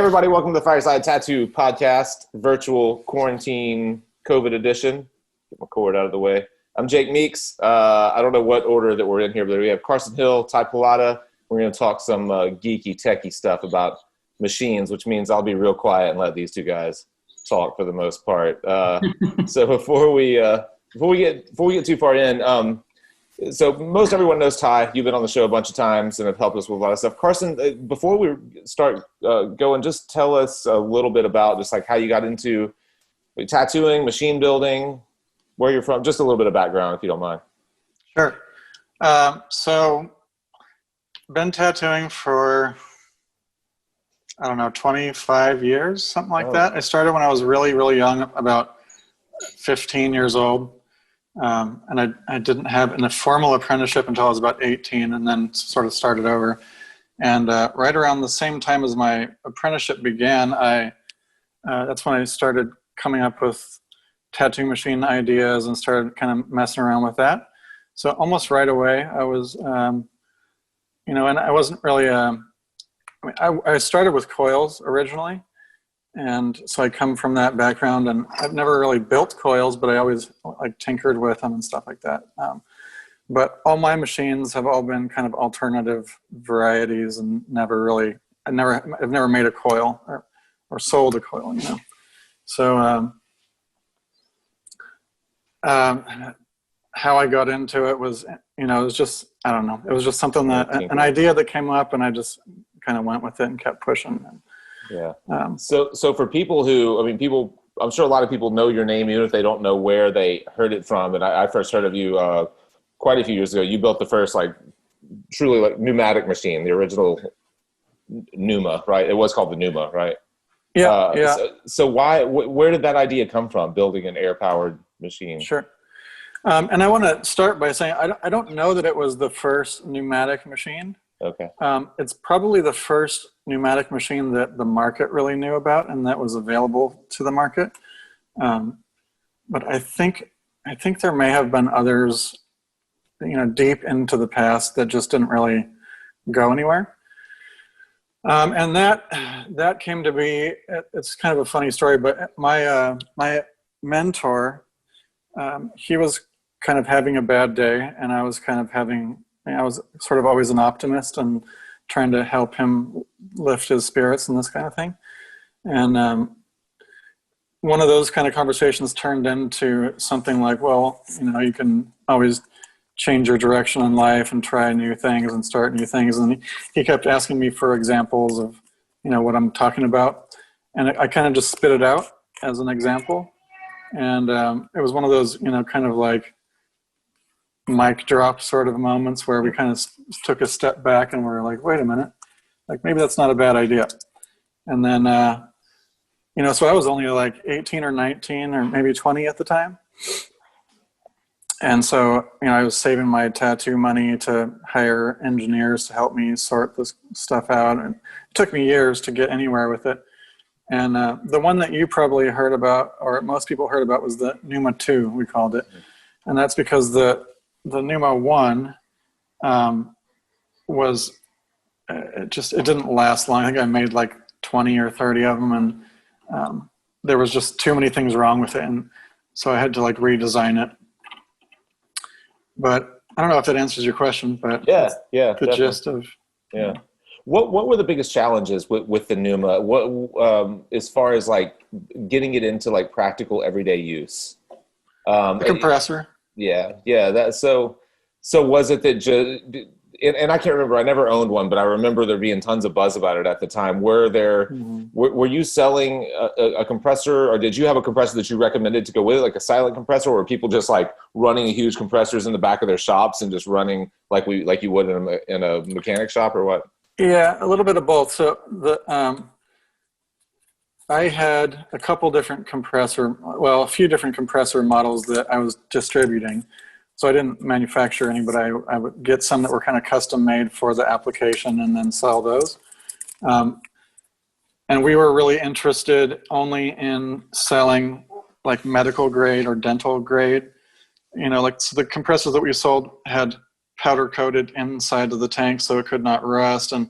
everybody. Welcome to the Fireside Tattoo Podcast, virtual quarantine COVID edition. Get my cord out of the way. I'm Jake Meeks. I don't know what order that we're in here, but we have Carson Hill, Pallotta. We're going to talk some geeky, techie stuff about machines, which means I'll be real quiet and let these two guys talk for the most part. So before we get too far in, so most everyone knows Ty. You've been on the show a bunch of times and have helped us with a lot of stuff. Carson, before we start going, just tell us a little bit about just like how you got into tattooing, machine building, where you're from, just a little bit of background, if you don't mind. Sure. So been tattooing for, 25 years, something like that. I started when I was really, really young, about 15 years old. And I didn't have a formal apprenticeship until I was about 18, and then sort of started over. And right around the same time as my apprenticeship began, that's when I started coming up with tattoo machine ideas and started kind of messing around with that. So almost right away, I was, and I wasn't really, I started with coils originally. And so I come from that background, and I've never really built coils, but I always like tinkered with them and stuff like that. But all my machines have all been kind of alternative varieties, and I've never made a coil or sold a coil, So how I got into it was, it was just, I don't know. It was just something an idea that came up, and I just kind of went with it and kept pushing. Yeah. So for people who, I'm sure a lot of people know your name, even if they don't know where they heard it from. And I first heard of you quite a few years ago. You built the first truly pneumatic machine, the original Pneuma, right? It was called the Pneuma, right? Yeah. Yeah. So where did that idea come from, building an air-powered machine? Sure. And I want to start by saying I don't know that it was the first pneumatic machine. Okay. It's probably the first pneumatic machine that the market really knew about and that was available to the market. But I think there may have been others, deep into the past that just didn't really go anywhere. And that came to be, it's kind of a funny story, but my mentor, he was kind of having a bad day, and I was kind of I was sort of always an optimist and trying to help him lift his spirits and this kind of thing. And one of those kind of conversations turned into something like, well, you can always change your direction in life and try new things and start new things. And he kept asking me for examples of, what I'm talking about. And I kind of just spit it out as an example. And it was one of those, kind of like mic drop sort of moments where we kind of took a step back and we're like, wait a minute, like maybe that's not a bad idea. And then, so I was only like 18 or 19 or maybe 20 at the time. And so, I was saving my tattoo money to hire engineers to help me sort this stuff out. And it took me years to get anywhere with it. And the one that you probably heard about, or most people heard about, was the Neuma 2, we called it. And that's because the Neuma 1 was, it didn't last long. I think I made like 20 or 30 of them, and there was just too many things wrong with it. And so I had to redesign it. But I don't know if that answers your question, but yeah, the definitely. gist of. Yeah. What were the biggest challenges with the Pneuma? What as far as getting it into practical everyday use? The compressor. Yeah. That so was it that and I can't remember. I never owned one, but I remember there being tons of buzz about it at the time. Were you selling a compressor, or did you have a compressor that you recommended to go with it, like a silent compressor, or were people just running huge compressors in the back of their shops and just running like you would in a mechanic shop, or what? Yeah, a little bit of both. So I had a few different compressor models that I was distributing. So I didn't manufacture any, but I would get some that were kind of custom made for the application and then sell those. And we were really interested only in selling medical grade or dental grade. So the compressors that we sold had powder coated inside of the tank so it could not rust, and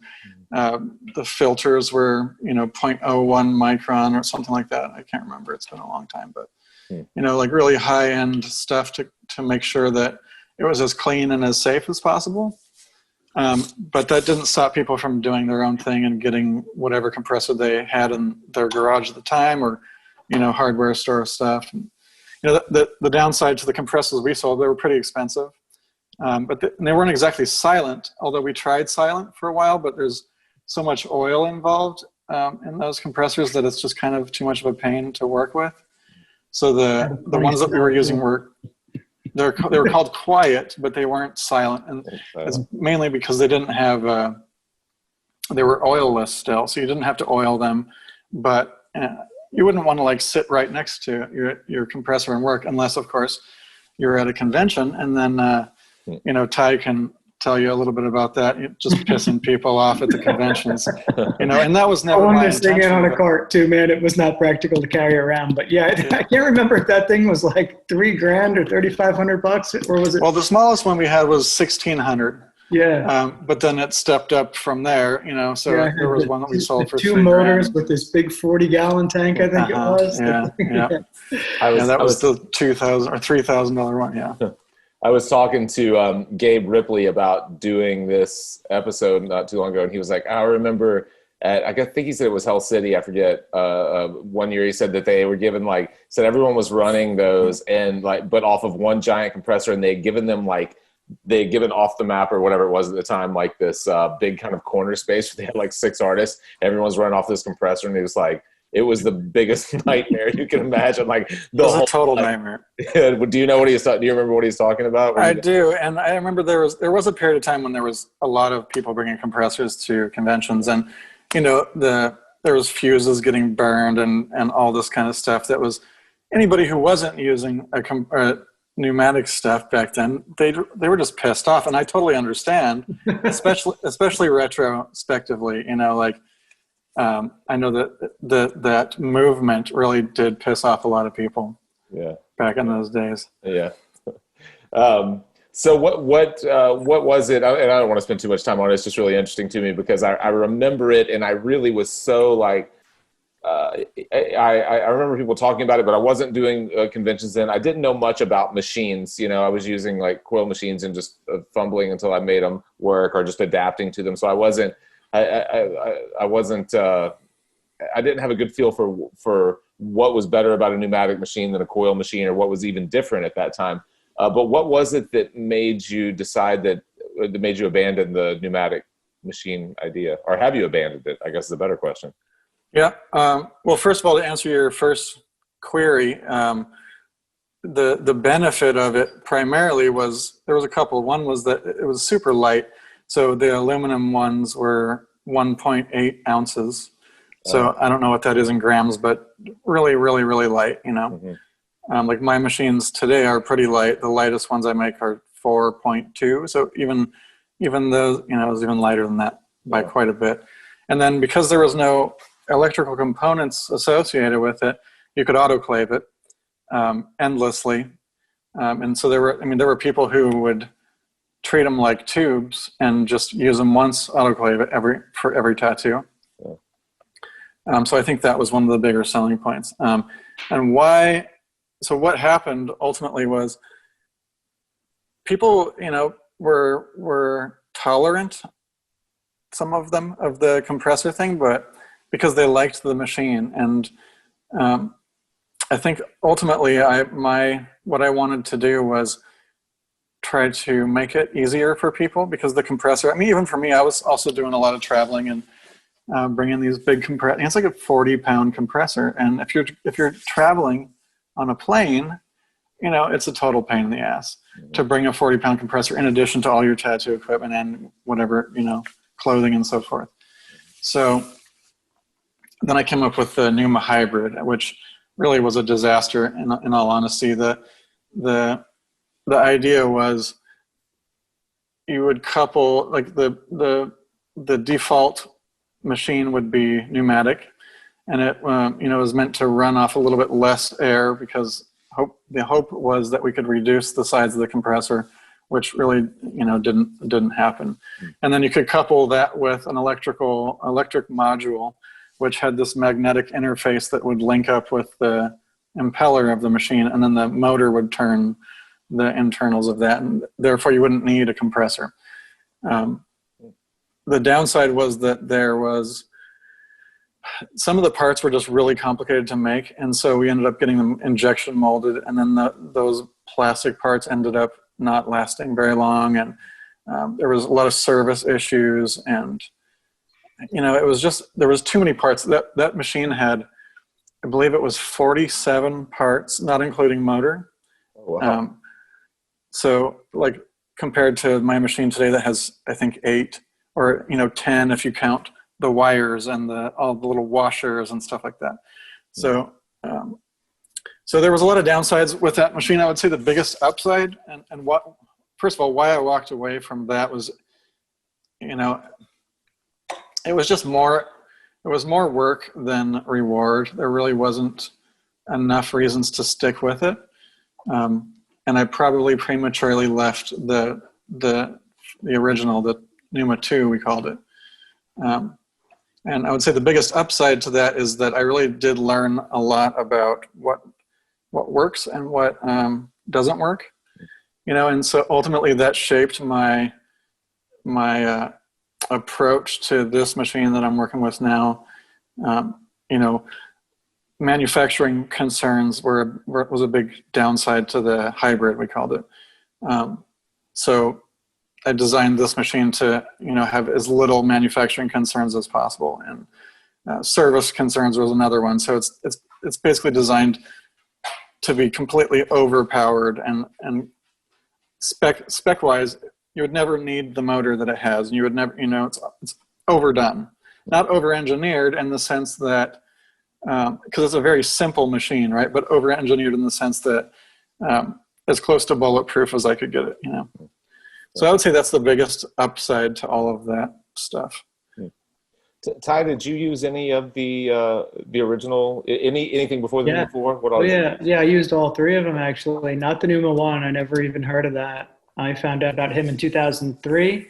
the filters were, you know, 0.01 micron or something like that. I can't remember. It's been a long time, but you know, like really high end stuff to make sure that it was as clean and as safe as possible. But that didn't stop people from doing their own thing and getting whatever compressor they had in their garage at the time, or, you know, hardware store stuff. And, you know, the downside to the compressors we sold, they were pretty expensive. But they weren't exactly silent, although we tried silent for a while, but there's so much oil involved in those compressors that it's just kind of too much of a pain to work with. So the ones that we were using were, they were called quiet, but they weren't silent. And it's mainly because they didn't have, they were oilless still, so you didn't have to oil them. But you wouldn't want to like sit right next to your compressor and work, unless of course you're at a convention. And then, you know, Ty can tell you a little bit about that. Just pissing people off at the conventions, you know, and that was never my intention. I wanted to thing on a cart too, man. It was not practical to carry around, but yeah, I can't remember if that thing was like $3,000 or $3,500, or was it? Well, the smallest one we had was 1,600. Yeah. But then it stepped up from there, you know, so yeah, there was one that we sold for two motors with this big 40-gallon tank, I think it was. Yeah. That was the $2,000 or $3,000 one. Yeah. I was talking to Gabe Ripley about doing this episode not too long ago, and he was like, I remember I think he said it was Hell City, I forget, one year he said that they were given said everyone was running those and but off of one giant compressor, and they'd given them they had given off the map or whatever it was at the time, this big kind of corner space where they had 6 artists, everyone's running off this compressor, and it was the biggest nightmare you can imagine. It was a total nightmare. Do you know what do you remember what he's talking about? I do. And I remember there was a period of time when there was a lot of people bringing compressors to conventions, and, you know, there was fuses getting burned and all this kind of stuff. That was anybody who wasn't using a pneumatic stuff back then, they were just pissed off. And I totally understand, especially retrospectively, you know, I know that movement really did piss off a lot of people. Yeah. Back in those days. Yeah. So what was it? And I don't want to spend too much time on it. It's just really interesting to me because I remember it, and I really was so I remember people talking about it, but I wasn't doing conventions then. I didn't know much about machines. You know, I was using coil machines and just fumbling until I made them work, or just adapting to them. So I wasn't. I didn't have a good feel for what was better about a pneumatic machine than a coil machine, or what was even different at that time. But what was it that made you decide that made you abandon the pneumatic machine idea, or have you abandoned it? I guess is a better question. Yeah. Well, first of all, to answer your first query, the benefit of it primarily was there was a couple. One was that it was super light. So the aluminum ones were 1.8 ounces. So I don't know what that is in grams, but really, really, really light, you know. Mm-hmm. My machines today are pretty light. The lightest ones I make are 4.2. So even those, you know, it was even lighter than that by quite a bit. And then because there was no electrical components associated with it, you could autoclave it endlessly. And so there were people who would treat them like tubes and just use them once, autoclave it for every tattoo. So I think that was one of the bigger selling points. And why? So what happened ultimately was people, you know, were tolerant, some of them, of the compressor thing, but because they liked the machine. And I think ultimately what I wanted to do was try to make it easier for people, because the compressor, I mean, even for me, I was also doing a lot of traveling and bringing these big compressors. It's like a 40-pound compressor. And if you're traveling on a plane, you know, it's a total pain in the ass to bring a 40-pound compressor in addition to all your tattoo equipment and whatever, you know, clothing and so forth. So then I came up with the Neuma hybrid, which really was a disaster. In all honesty, the idea was you would couple, the default machine would be pneumatic, and it you know, was meant to run off a little bit less air, because the hope was that we could reduce the size of the compressor which really, didn't happen. And then you could couple that with an electric module, which had this magnetic interface that would link up with the impeller of the machine, and then the motor would turn the internals of that, and therefore you wouldn't need a compressor. The downside was that some of the parts were just really complicated to make, and so we ended up getting them injection molded, and then those plastic parts ended up not lasting very long, and there was a lot of service issues, and there was too many parts. That machine had, I believe it was 47 parts, not including motor. Oh, wow. So like compared to my machine today that has, I think 8 or 10 if you count the wires and all the little washers and stuff like that. So so there was a lot of downsides with that machine. I would say the biggest upside and first of all, why I walked away from that was, it was just more work than reward. There really wasn't enough reasons to stick with it. And I probably prematurely left the original, the Neuma 2, we called it. And I would say the biggest upside to that is that I really did learn a lot about what works and what doesn't work. And so ultimately that shaped my approach to this machine that I'm working with now. Manufacturing concerns was a big downside to the hybrid, we called it. So I designed this machine to, have as little manufacturing concerns as possible, and service concerns was another one. So it's basically designed to be completely overpowered, and spec wise, you would never need the motor that it has, and you would never, it's overdone, not over engineered in the sense that. Because it's a very simple machine, right? But over-engineered in the sense that as close to bulletproof as I could get it, So I would say that's the biggest upside to all of that stuff. Ty, did you use any of the original, anything before the Neuma 4? What all? Yeah, I used all 3 of them actually. Not the Neuma 1. I never even heard of that. I found out about him in 2003,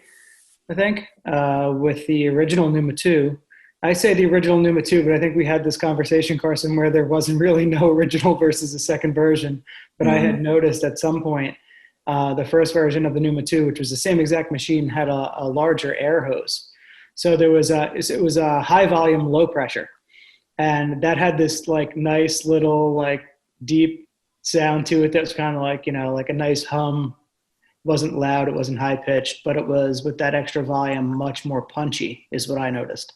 I think, with the original Neuma 2. I say the original Neuma 2, but I think we had this conversation, Carson, where there wasn't really no original versus a second version. But I had noticed at some point the first version of the Neuma 2, which was the same exact machine, had a larger air hose. So it was a high volume, low pressure. And that had this like nice little like deep sound to it that was kind of like, like a nice hum. It wasn't loud, it wasn't high pitched, but it was, with that extra volume, much more punchy is what I noticed.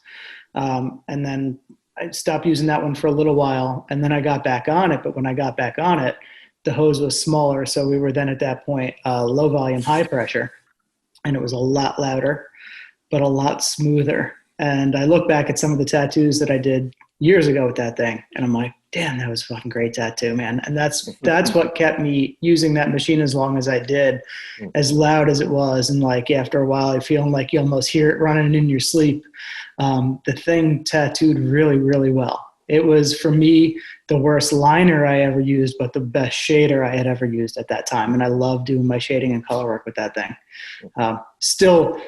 And then I stopped using that one for a little while, and then I got back on it. But when I got back on it, the hose was smaller. So we were then at that point, low volume, high pressure, and it was a lot louder, but a lot smoother. And I look back at some of the tattoos that I did years ago with that thing, and I'm like, damn, that was a fucking great tattoo, man. And that's what kept me using that machine as long as I did, as loud as it was. And like after a while, you're feeling like you almost hear it running in your sleep. The thing tattooed really, really well. It was, for me, the worst liner I ever used, but the best shader I had ever used at that time. And I love doing my shading and color work with that thing. Still,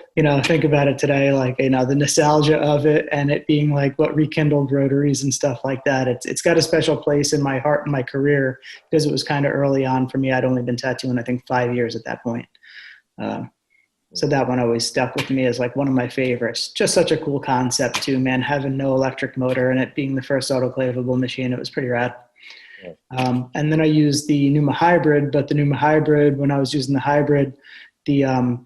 think about it today, like, the nostalgia of it and it being like what rekindled rotaries and stuff like that. It's got a special place in my heart and my career because it was kind of early on for me. I'd only been tattooing, I think, 5 years at that point. So that one always stuck with me as like one of my favorites. Just such a cool concept too, man, having no electric motor and it being the first autoclavable machine. It was pretty rad. Yeah. And then I used the Neuma Hybrid, but the Neuma Hybrid, when I was using the Hybrid, the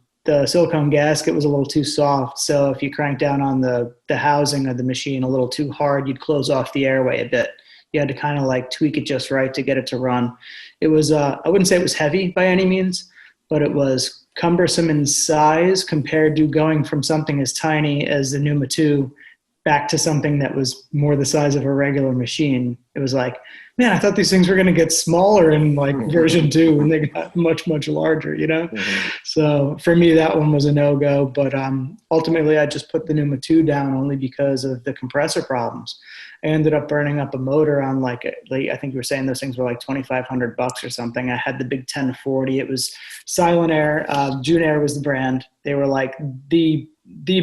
silicone gasket was a little too soft. So if you crank down on the housing of the machine a little too hard, you'd close off the airway a bit. You had to kind of like tweak it just right to get it to run. It was, I wouldn't say it was heavy by any means, but it was cumbersome in size compared to going from something as tiny as the Neuma 2 back to something that was more the size of a regular machine. It was like man, I thought these things were going to get smaller in like version 2 and they got much, much larger, you know? Mm-hmm. So for me, that one was a no-go, but ultimately I just put the Neuma 2 down only because of the compressor problems. I ended up burning up a motor on I think you were saying those things were like $2,500 or something. I had the big 1040. It was Silent Air. June Air was the brand. They were like the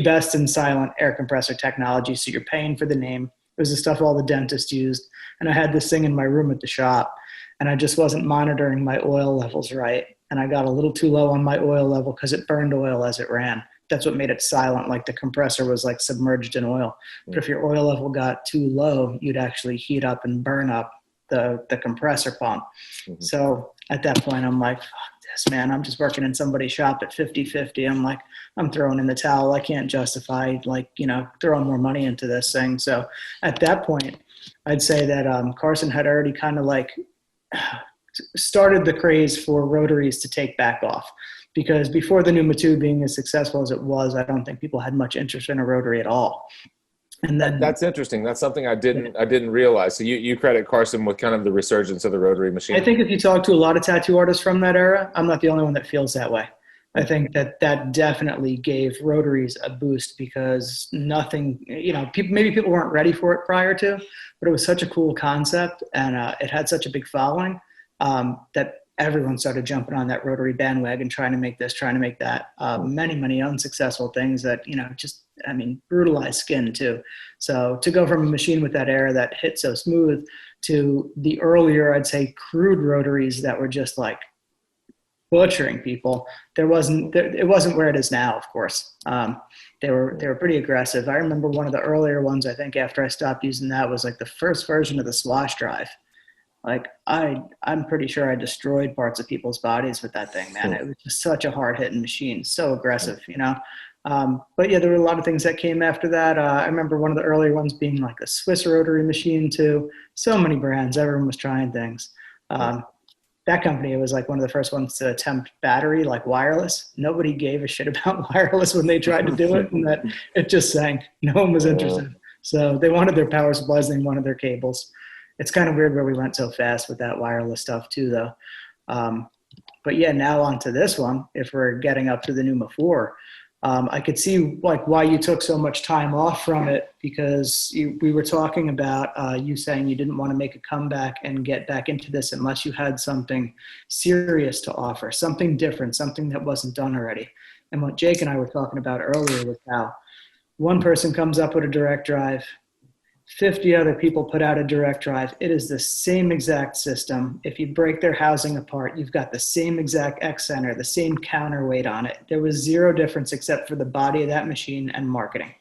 best in silent air compressor technology. So you're paying for the name. It was the stuff all the dentists used. And I had this thing in my room at the shop, and I just wasn't monitoring my oil levels right. And I got a little too low on my oil level because it burned oil as it ran. That's what made it silent, like the compressor was like submerged in oil. But if your oil level got too low, you'd actually heat up and burn up the compressor pump. Mm-hmm. So at that point, I'm like, fuck this, man. I'm just working in somebody's shop at 50-50. I'm like, I'm throwing in the towel. I can't justify throwing more money into this thing. So at that point, I'd say that Carson had already kind of like started the craze for rotaries to take back off, because before the Neuma 2 being as successful as it was, I don't think people had much interest in a rotary at all. And then that's interesting. That's something I didn't realize. So you credit Carson with kind of the resurgence of the rotary machine. I think if you talk to a lot of tattoo artists from that era, I'm not the only one that feels that way. I think that definitely gave rotaries a boost, because nothing, maybe people weren't ready for it prior to, but it was such a cool concept, and it had such a big following that everyone started jumping on that rotary bandwagon, trying to make this, trying to make that. Many unsuccessful things that, brutalized skin too. So to go from a machine with that air that hit so smooth to the earlier, I'd say, crude rotaries that were just like butchering people, it wasn't where it is now, of course. They were pretty aggressive. I remember one of the earlier ones, I think after I stopped using that, was like the first version of the Slosh drive. Like I'm pretty sure I destroyed parts of people's bodies with that thing, man. It was just such a hard hitting machine, so aggressive, But yeah, there were a lot of things that came after that. I remember one of the earlier ones being like the Swiss rotary machine too. So many brands, everyone was trying things. That company, it was like one of the first ones to attempt battery, like wireless. Nobody gave a shit about wireless when they tried to do it, and that it just sank. No one was interested. So they wanted their power supplies, they wanted their cables. It's kind of weird where we went so fast with that wireless stuff too, though. But yeah, now on to this one. If we're getting up to the Neuma 4, I could see like why you took so much time off from it, because we were talking about you saying you didn't want to make a comeback and get back into this unless you had something serious to offer, something different, something that wasn't done already. And what Jake and I were talking about earlier was how one person comes up with a direct drive, 50 other people put out a direct drive. It is the same exact system. If you break their housing apart, you've got the same exact X center, the same counterweight on it. There was zero difference except for the body of that machine and marketing.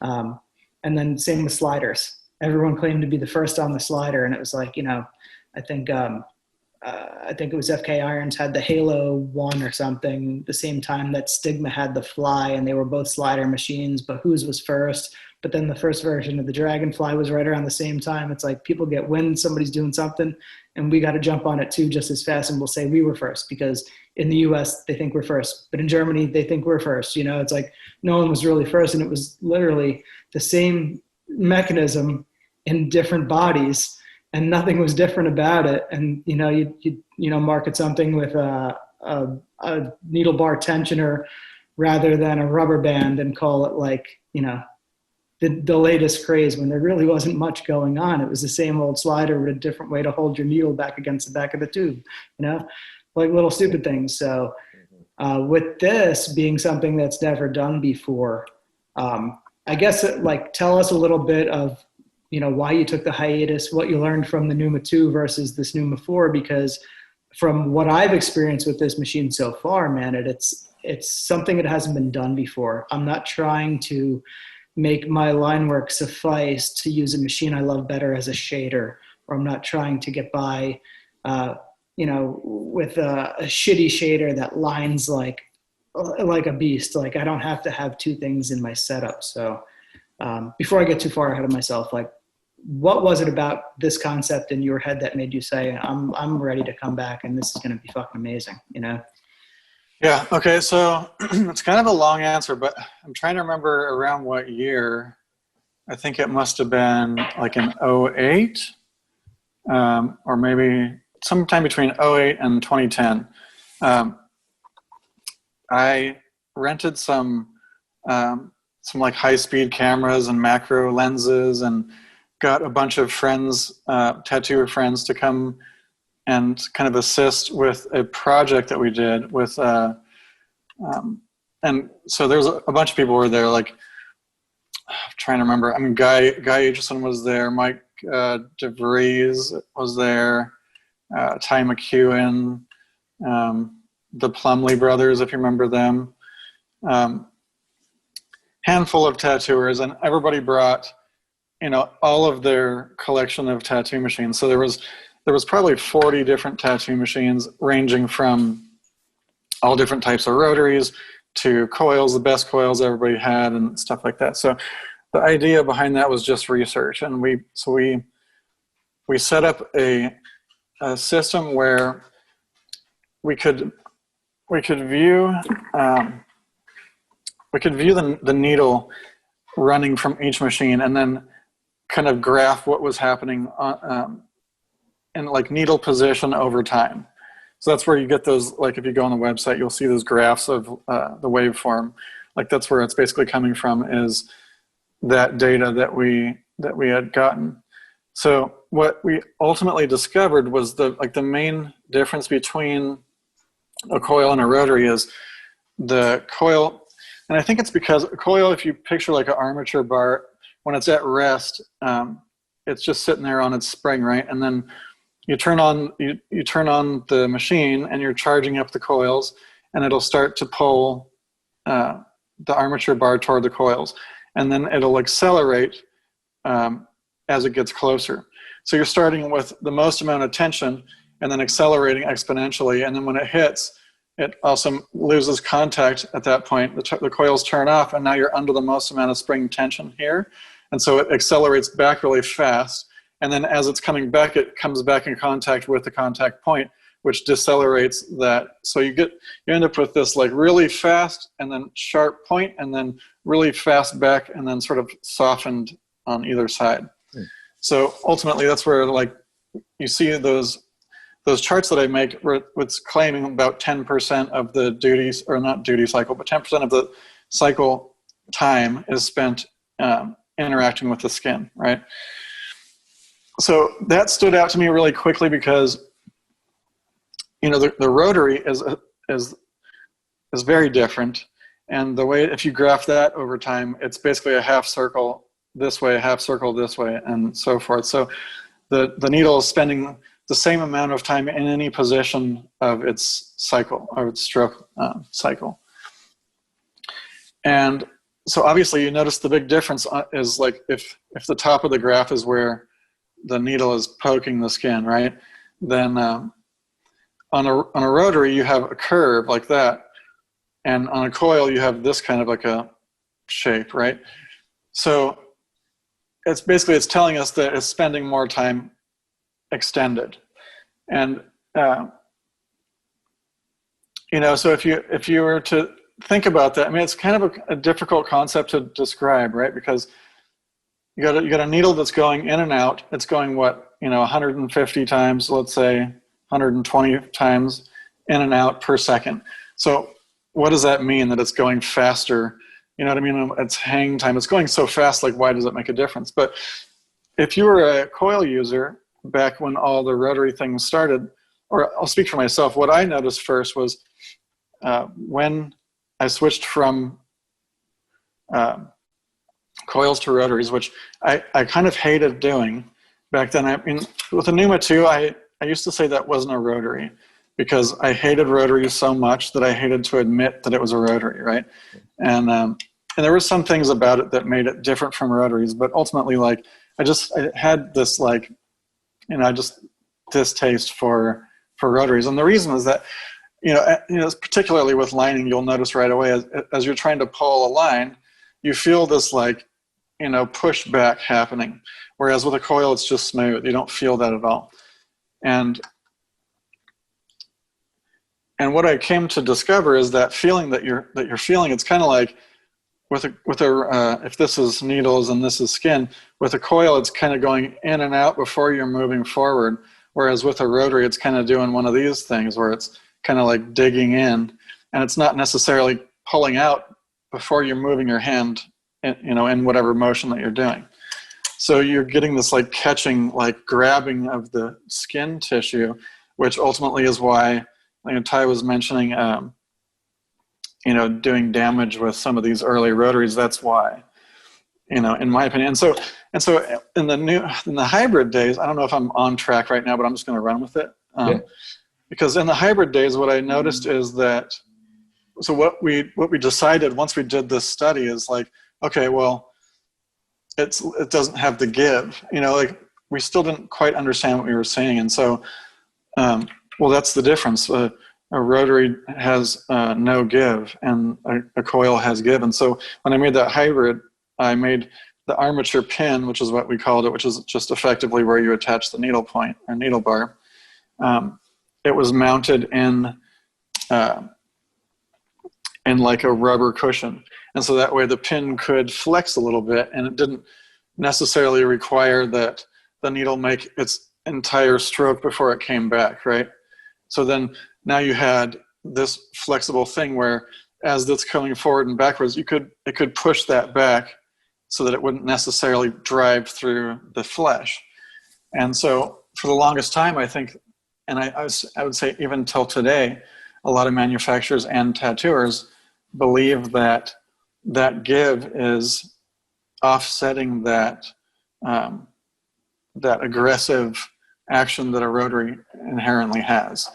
And then same with sliders. Everyone claimed to be the first on the slider, and it was like, I think it was FK Irons had the Halo 1 or something the same time that Stigma had the Fly, and they were both slider machines, but whose was first? But then the first version of the Dragonfly was right around the same time. It's like people get wind, somebody's doing something, and we got to jump on it too just as fast, and we'll say we were first, because in the US, they think we're first. But in Germany, they think we're first. It's like no one was really first, and it was literally the same mechanism in different bodies, and nothing was different about it. And, you market something with a needle bar tensioner rather than a rubber band and call it like, the latest craze, when there really wasn't much going on. It was the same old slider with a different way to hold your needle back against the back of the tube, like little stupid things. So with this being something that's never done before, I guess tell us a little bit of, why you took the hiatus, what you learned from the Neuma 2 versus this Neuma 4, because from what I've experienced with this machine so far, man, it's something that hasn't been done before. I'm not trying to make my line work suffice to use a machine I love better as a shader, or I'm not trying to get by, with a shitty shader that lines like a beast. Like I don't have to have two things in my setup. So before I get too far ahead of myself, what was it about this concept in your head that made you say, I'm ready to come back and this is going to be fucking amazing, Yeah. Okay. So it's kind of a long answer, but I'm trying to remember around what year. I think it must have been like in 08. or maybe sometime between '08 and 2010. I rented some like high-speed cameras and macro lenses, and got a bunch of friends, tattooer friends, to come and kind of assist with a project that we did with, and so there's a bunch of people were there, like, I'm trying to remember. I mean, Guy Aitchison was there, Mike DeVries was there, Ty McEwen, the Plumley brothers, if you remember them. Handful of tattooers, and everybody brought, all of their collection of tattoo machines. So there was probably 40 different tattoo machines, ranging from all different types of rotaries to coils, the best coils everybody had, and stuff like that. So the idea behind that was just research, and we set up a system where we could view the needle running from each machine, and then kind of graph what was happening in like needle position over time. So that's where you get those, like if you go on the website, you'll see those graphs of the waveform. Like that's where it's basically coming from, is that data that we had gotten. So what we ultimately discovered was the main difference between a coil and a rotary is the coil. And I think it's because a coil, if you picture like an armature bar, when it's at rest, it's just sitting there on its spring, right? And then you turn on the machine, and you're charging up the coils, and it'll start to pull the armature bar toward the coils, and then it'll accelerate as it gets closer. So you're starting with the most amount of tension, and then accelerating exponentially, and then when it hits, it also loses contact at that point. The coils turn off, and now you're under the most amount of spring tension here. And so it accelerates back really fast. And then as it's coming back, it comes back in contact with the contact point, which decelerates that. So you end up with this like really fast and then sharp point, and then really fast back, and then sort of softened on either side. So ultimately, that's where like you see those charts that I make, where it's claiming about 10% of the duties, or not duty cycle, but 10% of the cycle time is spent interacting with the skin, right? So that stood out to me really quickly, because the rotary is very different, and the way, if you graph that over time, it's basically a half circle this way, a half circle this way, and so forth. So the needle is spending the same amount of time in any position of its cycle, or its stroke cycle. And so obviously you notice the big difference is like if the top of the graph is where the needle is poking the skin, right? Then on a rotary you have a curve like that, and on a coil you have this kind of like a shape, right? So it's telling us that it's spending more time extended. And so if you were to think about that, I mean, it's kind of a difficult concept to describe, right? Because you got a needle that's going in and out. It's going 150 times, let's say 120 times in and out per second. So what does that mean, that it's going faster? You know what I mean? It's hang time. It's going so fast, like why does it make a difference? But if you were a coil user back when all the rotary things started, or I'll speak for myself, what I noticed first was when I switched from coils to rotaries, which I kind of hated doing back then. I mean, with the Neuma 2, I used to say that wasn't a rotary, because I hated rotaries so much that I hated to admit that it was a rotary, right? And there were some things about it that made it different from rotaries, but ultimately, like, I had this like, just distaste for rotaries. And the reason is that, particularly with lining, you'll notice right away as you're trying to pull a line, you feel this like, pushback happening. Whereas with a coil, it's just smooth. You don't feel that at all. And what I came to discover is that feeling that you're feeling, it's kind of like if this is needles and this is skin, with a coil, it's kind of going in and out before you're moving forward. Whereas with a rotary, it's kind of doing one of these things where it's kind of like digging in, and it's not necessarily pulling out before you're moving your hand, in whatever motion that you're doing. So you're getting this like catching, like grabbing of the skin tissue, which ultimately is why, Ty was mentioning, doing damage with some of these early rotaries. That's why, in my opinion. And so in the hybrid days, I don't know if I'm on track right now, but I'm just going to run with it. Because in the hybrid days, what I noticed is that, so what we decided once we did this study is like, okay, well, it doesn't have the give, we still didn't quite understand what we were saying. And so, well, that's the difference. A rotary has no give, and a coil has give. And so when I made that hybrid, I made the armature pin, which is what we called it, which is just effectively where you attach the needle point or needle bar. It was mounted in like a rubber cushion. And so that way the pin could flex a little bit, and it didn't necessarily require that the needle make its entire stroke before it came back, right? So then now you had this flexible thing where as that's coming forward and backwards, it could push that back so that it wouldn't necessarily drive through the flesh. And so for the longest time, I think, and I would say even till today, a lot of manufacturers and tattooers believe that that give is offsetting that that aggressive action that a rotary inherently has.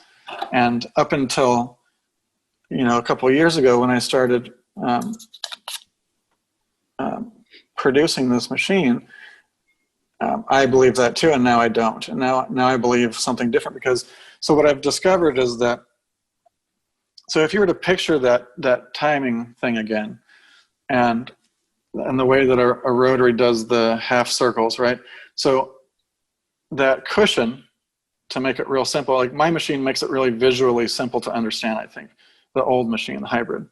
And up until a couple of years ago, when I started producing this machine, I believe that too, and now I don't. And now I believe something different, because so what I've discovered is that, so if you were to picture that timing thing again, and the way that a rotary does the half circles, right? So that cushion, to make it real simple, like my machine makes it really visually simple to understand, I think, the old machine, the hybrid.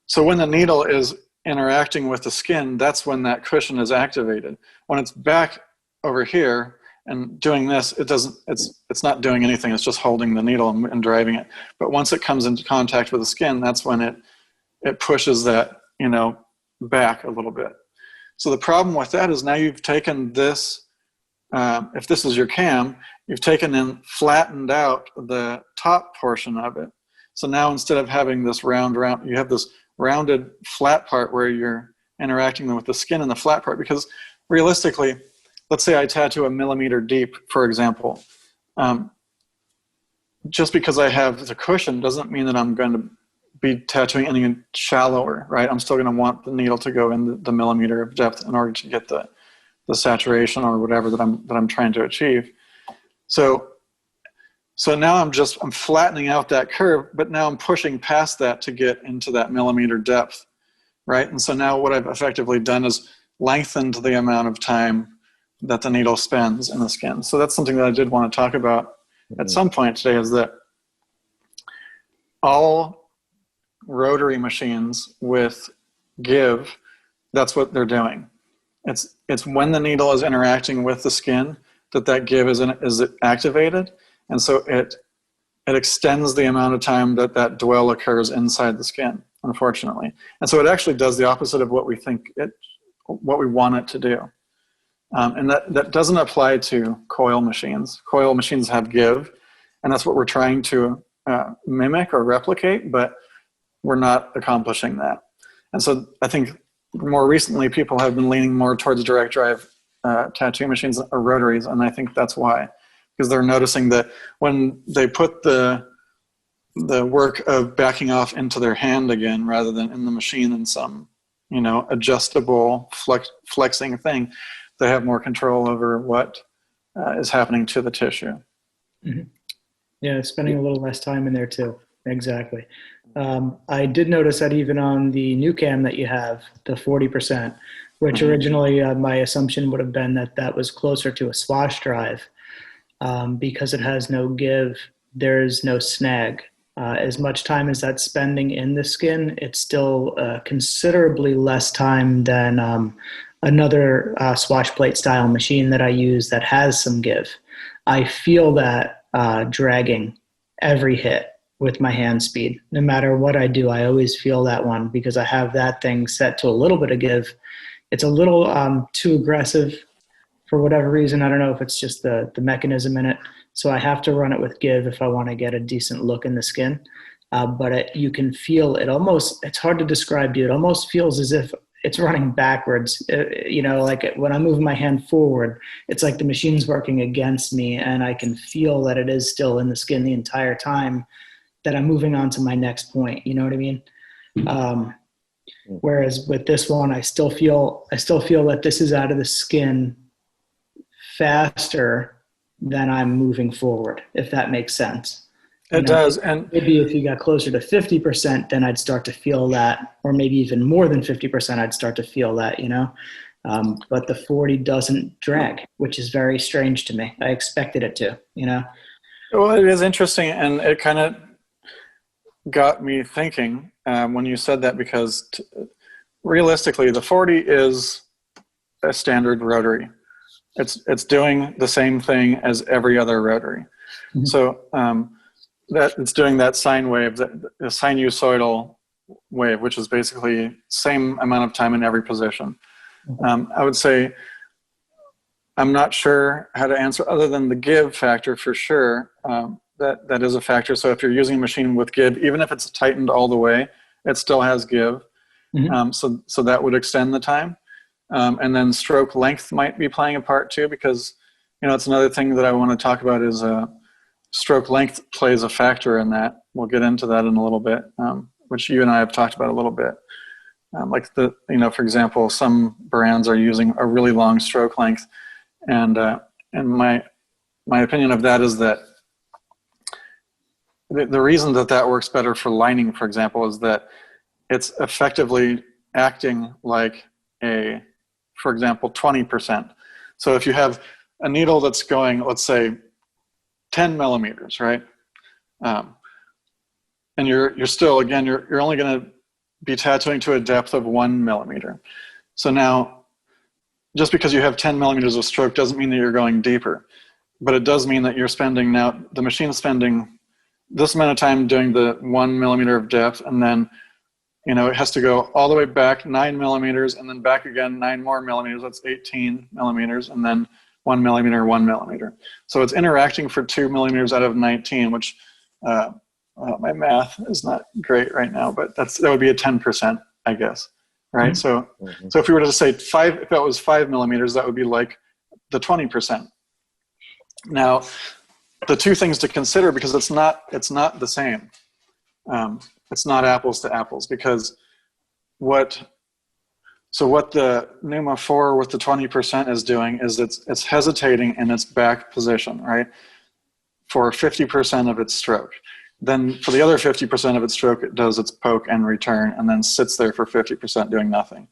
So when the needle is interacting with the skin, that's when that cushion is activated. When it's back over here and doing this, it's not doing anything, it's just holding the needle and driving it. But once it comes into contact with the skin, that's when it pushes that, back a little bit. So the problem with that is now you've taken this, if this is your cam, you've taken and flattened out the top portion of it. So now instead of having this round, you have this rounded flat part where you're interacting with the skin in the flat part. Because realistically, let's say I tattoo a millimeter deep, for example. Just because I have the cushion doesn't mean that I'm going to be tattooing any shallower, right? I'm still going to want the needle to go in the millimeter of depth in order to get the saturation or whatever that I'm trying to achieve. So now I'm flattening out that curve, but now I'm pushing past that to get into that millimeter depth, right? And so now what I've effectively done is lengthened the amount of time that the needle spends in the skin. So that's something that I did want to talk about at some point today, is that all rotary machines with give, that's what they're doing. It's when the needle is interacting with the skin that give is activated, and so it extends the amount of time that dwell occurs inside the skin, unfortunately. And so it actually does the opposite of what we want it to do. And that doesn't apply to coil machines. Coil machines have give, and that's what we're trying to mimic or replicate, but we're not accomplishing that. And so I think more recently people have been leaning more towards direct drive tattoo machines or rotaries, and I think that's why, because they're noticing that when they put the work of backing off into their hand again rather than in the machine in some adjustable flexing thing, they have more control over what is happening to the tissue. Mm-hmm. Yeah, spending a little less time in there too. Exactly. I did notice that even on the new cam that you have, the 40%, which originally my assumption would have been that was closer to a swash drive, because it has no give, there's no snag as much time as that's spending in the skin, it's still considerably less time than another swatch plate style machine that I use that has some give. I feel that dragging every hit with my hand speed. No matter what I do, I always feel that one because I have that thing set to a little bit of give. It's a little too aggressive for whatever reason. I don't know if it's just the mechanism in it. So I have to run it with give if I want to get a decent look in the skin. But you can feel it almost, it's hard to describe to you. It almost feels as if it's running backwards. Like when I'm moving my hand forward, it's like the machine's working against me and I can feel that it is still in the skin the entire time that I'm moving on to my next point. You know what I mean? Whereas with this one, I still feel that this is out of the skin faster than I'm moving forward, if that makes sense. It does. And maybe if you got closer to 50%, then I'd start to feel that, or maybe even more than 50%, I'd start to feel that, but the 40 doesn't drag, which is very strange to me. I expected it to, Well, it is interesting, and it kind of got me thinking when you said that, because realistically, the 40 is a standard rotary. It's doing the same thing as every other rotary. Mm-hmm. So that it's doing that sine wave, the sinusoidal wave, which is basically same amount of time in every position. Mm-hmm. I would say I'm not sure how to answer other than the give factor for sure. That is a factor. So if you're using a machine with give, even if it's tightened all the way, it still has give. Mm-hmm. So that would extend the time. And then stroke length might be playing a part too, because it's another thing that I want to talk about is stroke length plays a factor in that. We'll get into that in a little bit, which you and I have talked about a little bit. Like for example, some brands are using a really long stroke length, and my opinion of that is that the reason that works better for lining, for example, is that it's effectively acting like for example, 20%. So if you have a needle that's going, let's say, 10 millimeters, right? And you're still, again, you're only going to be tattooing to a depth of 1 millimeter. So now, just because you have 10 millimeters of stroke doesn't mean that you're going deeper, but it does mean that the machine's spending this amount of time doing the 1 millimeter of depth, and then it has to go all the way back 9 millimeters and then back again 9 more millimeters. That's 18 millimeters, and then 1 millimeter, 1 millimeter. So it's interacting for 2 millimeters out of 19, which my math is not great right now, but that would be a 10%, I guess, right? Mm-hmm. So if we were to say if that was 5 millimeters, that would be like the 20%. Now, the two things to consider, because it's not the same. It's not apples to apples, because what the Neuma 4 with the 20% is doing is it's hesitating in its back position, right, for 50% of its stroke. Then for the other 50% of its stroke, it does its poke and return, and then sits there for 50% doing nothing.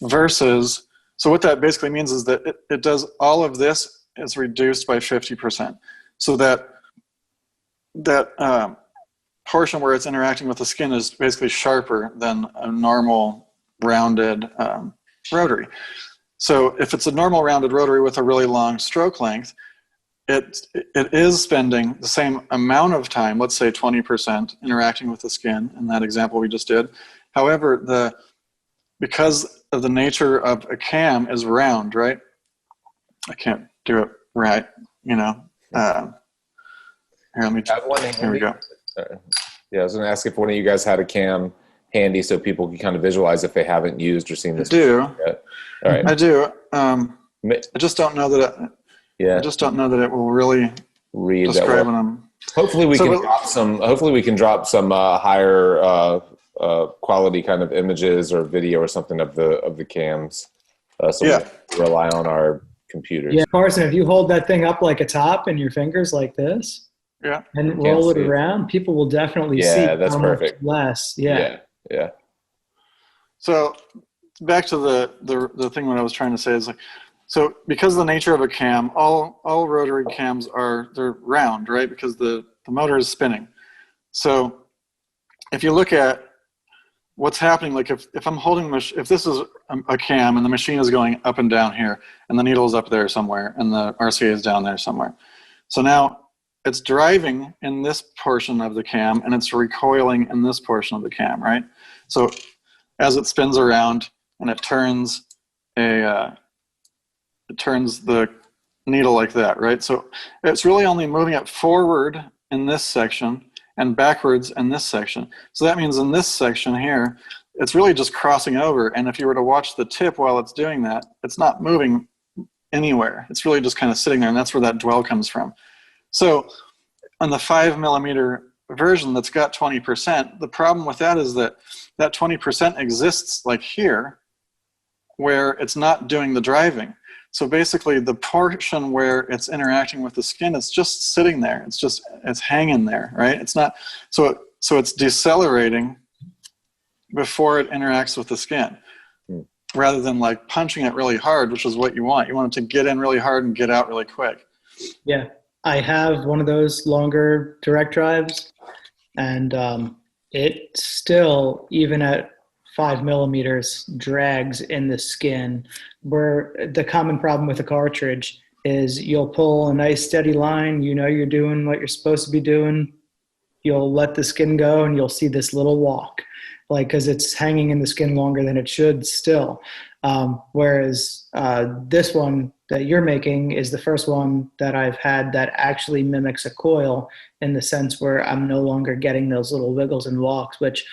Versus, so what that basically means is that it does all of this is reduced by 50%. So that portion where it's interacting with the skin is basically sharper than a normal rounded rotary. So if it's a normal rounded rotary with a really long stroke length, it is spending the same amount of time, let's say 20%, interacting with the skin in that example we just did. However, because of the nature of a cam is round, right? I can't do it right, Here, let me. Here we go. Yeah, I was going to ask if one of you guys had a cam handy so people can kind of visualize if they haven't used or seen this. I do. Yet. All right. I do. I just don't know that. I just don't know that it will really read describe that well. them. Hopefully we can drop some higher quality kind of images or video or something of the cams. So we rely on our computers. Yeah, Carson, if you hold that thing up like a top in your fingers like this, and roll it around, people will definitely see. Yeah, that's perfect. Less. Yeah. So back to the thing what I was trying to say is so because of the nature of a cam, all rotary cams they're round, right? Because the motor is spinning. So if you look at what's happening, like if I'm holding, if this is a cam and the machine is going up and down here and the needle is up there somewhere and the RCA is down there somewhere. So now it's driving in this portion of the cam and it's recoiling in this portion of the cam, right? So as it spins around and it turns the needle like that, right? So it's really only moving it forward in this section and backwards in this section. So that means in this section here, it's really just crossing over. And if you were to watch the tip while it's doing that, it's not moving anywhere. It's really just kind of sitting there, and that's where that dwell comes from. So on the 5mm version that's got 20%, the problem with that is that that 20% exists like here, where it's not doing the driving. So basically the portion where it's interacting with the skin is just sitting there. It's hanging there, right? It's not, so it's decelerating before it interacts with the skin, rather than like punching it really hard, which is what you want. You want it to get in really hard and get out really quick. Yeah, I have one of those longer direct drives, and it still, even at 5mm, drags in the skin. Where the common problem with a cartridge is you'll pull a nice steady line, you know you're doing what you're supposed to be doing, you'll let the skin go and you'll see this little walk, like, because it's hanging in the skin longer than it should still. Whereas this one that you're making is the first one that I've had that actually mimics a coil, in the sense where I'm no longer getting those little wiggles and walks, which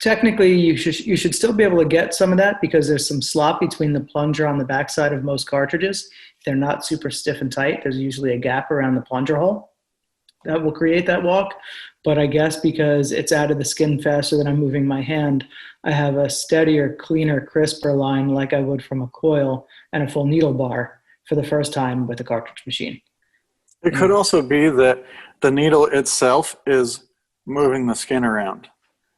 technically you should still be able to get some of that, because there's some slop between the plunger on the backside of most cartridges. They're not super stiff and tight. There's usually a gap around the plunger hole that will create that walk. But I guess because it's out of the skin faster than I'm moving my hand, I have a steadier, cleaner, crisper line like I would from a coil, and a full needle bar for the first time with a cartridge machine. It could also be that the needle itself is moving the skin around.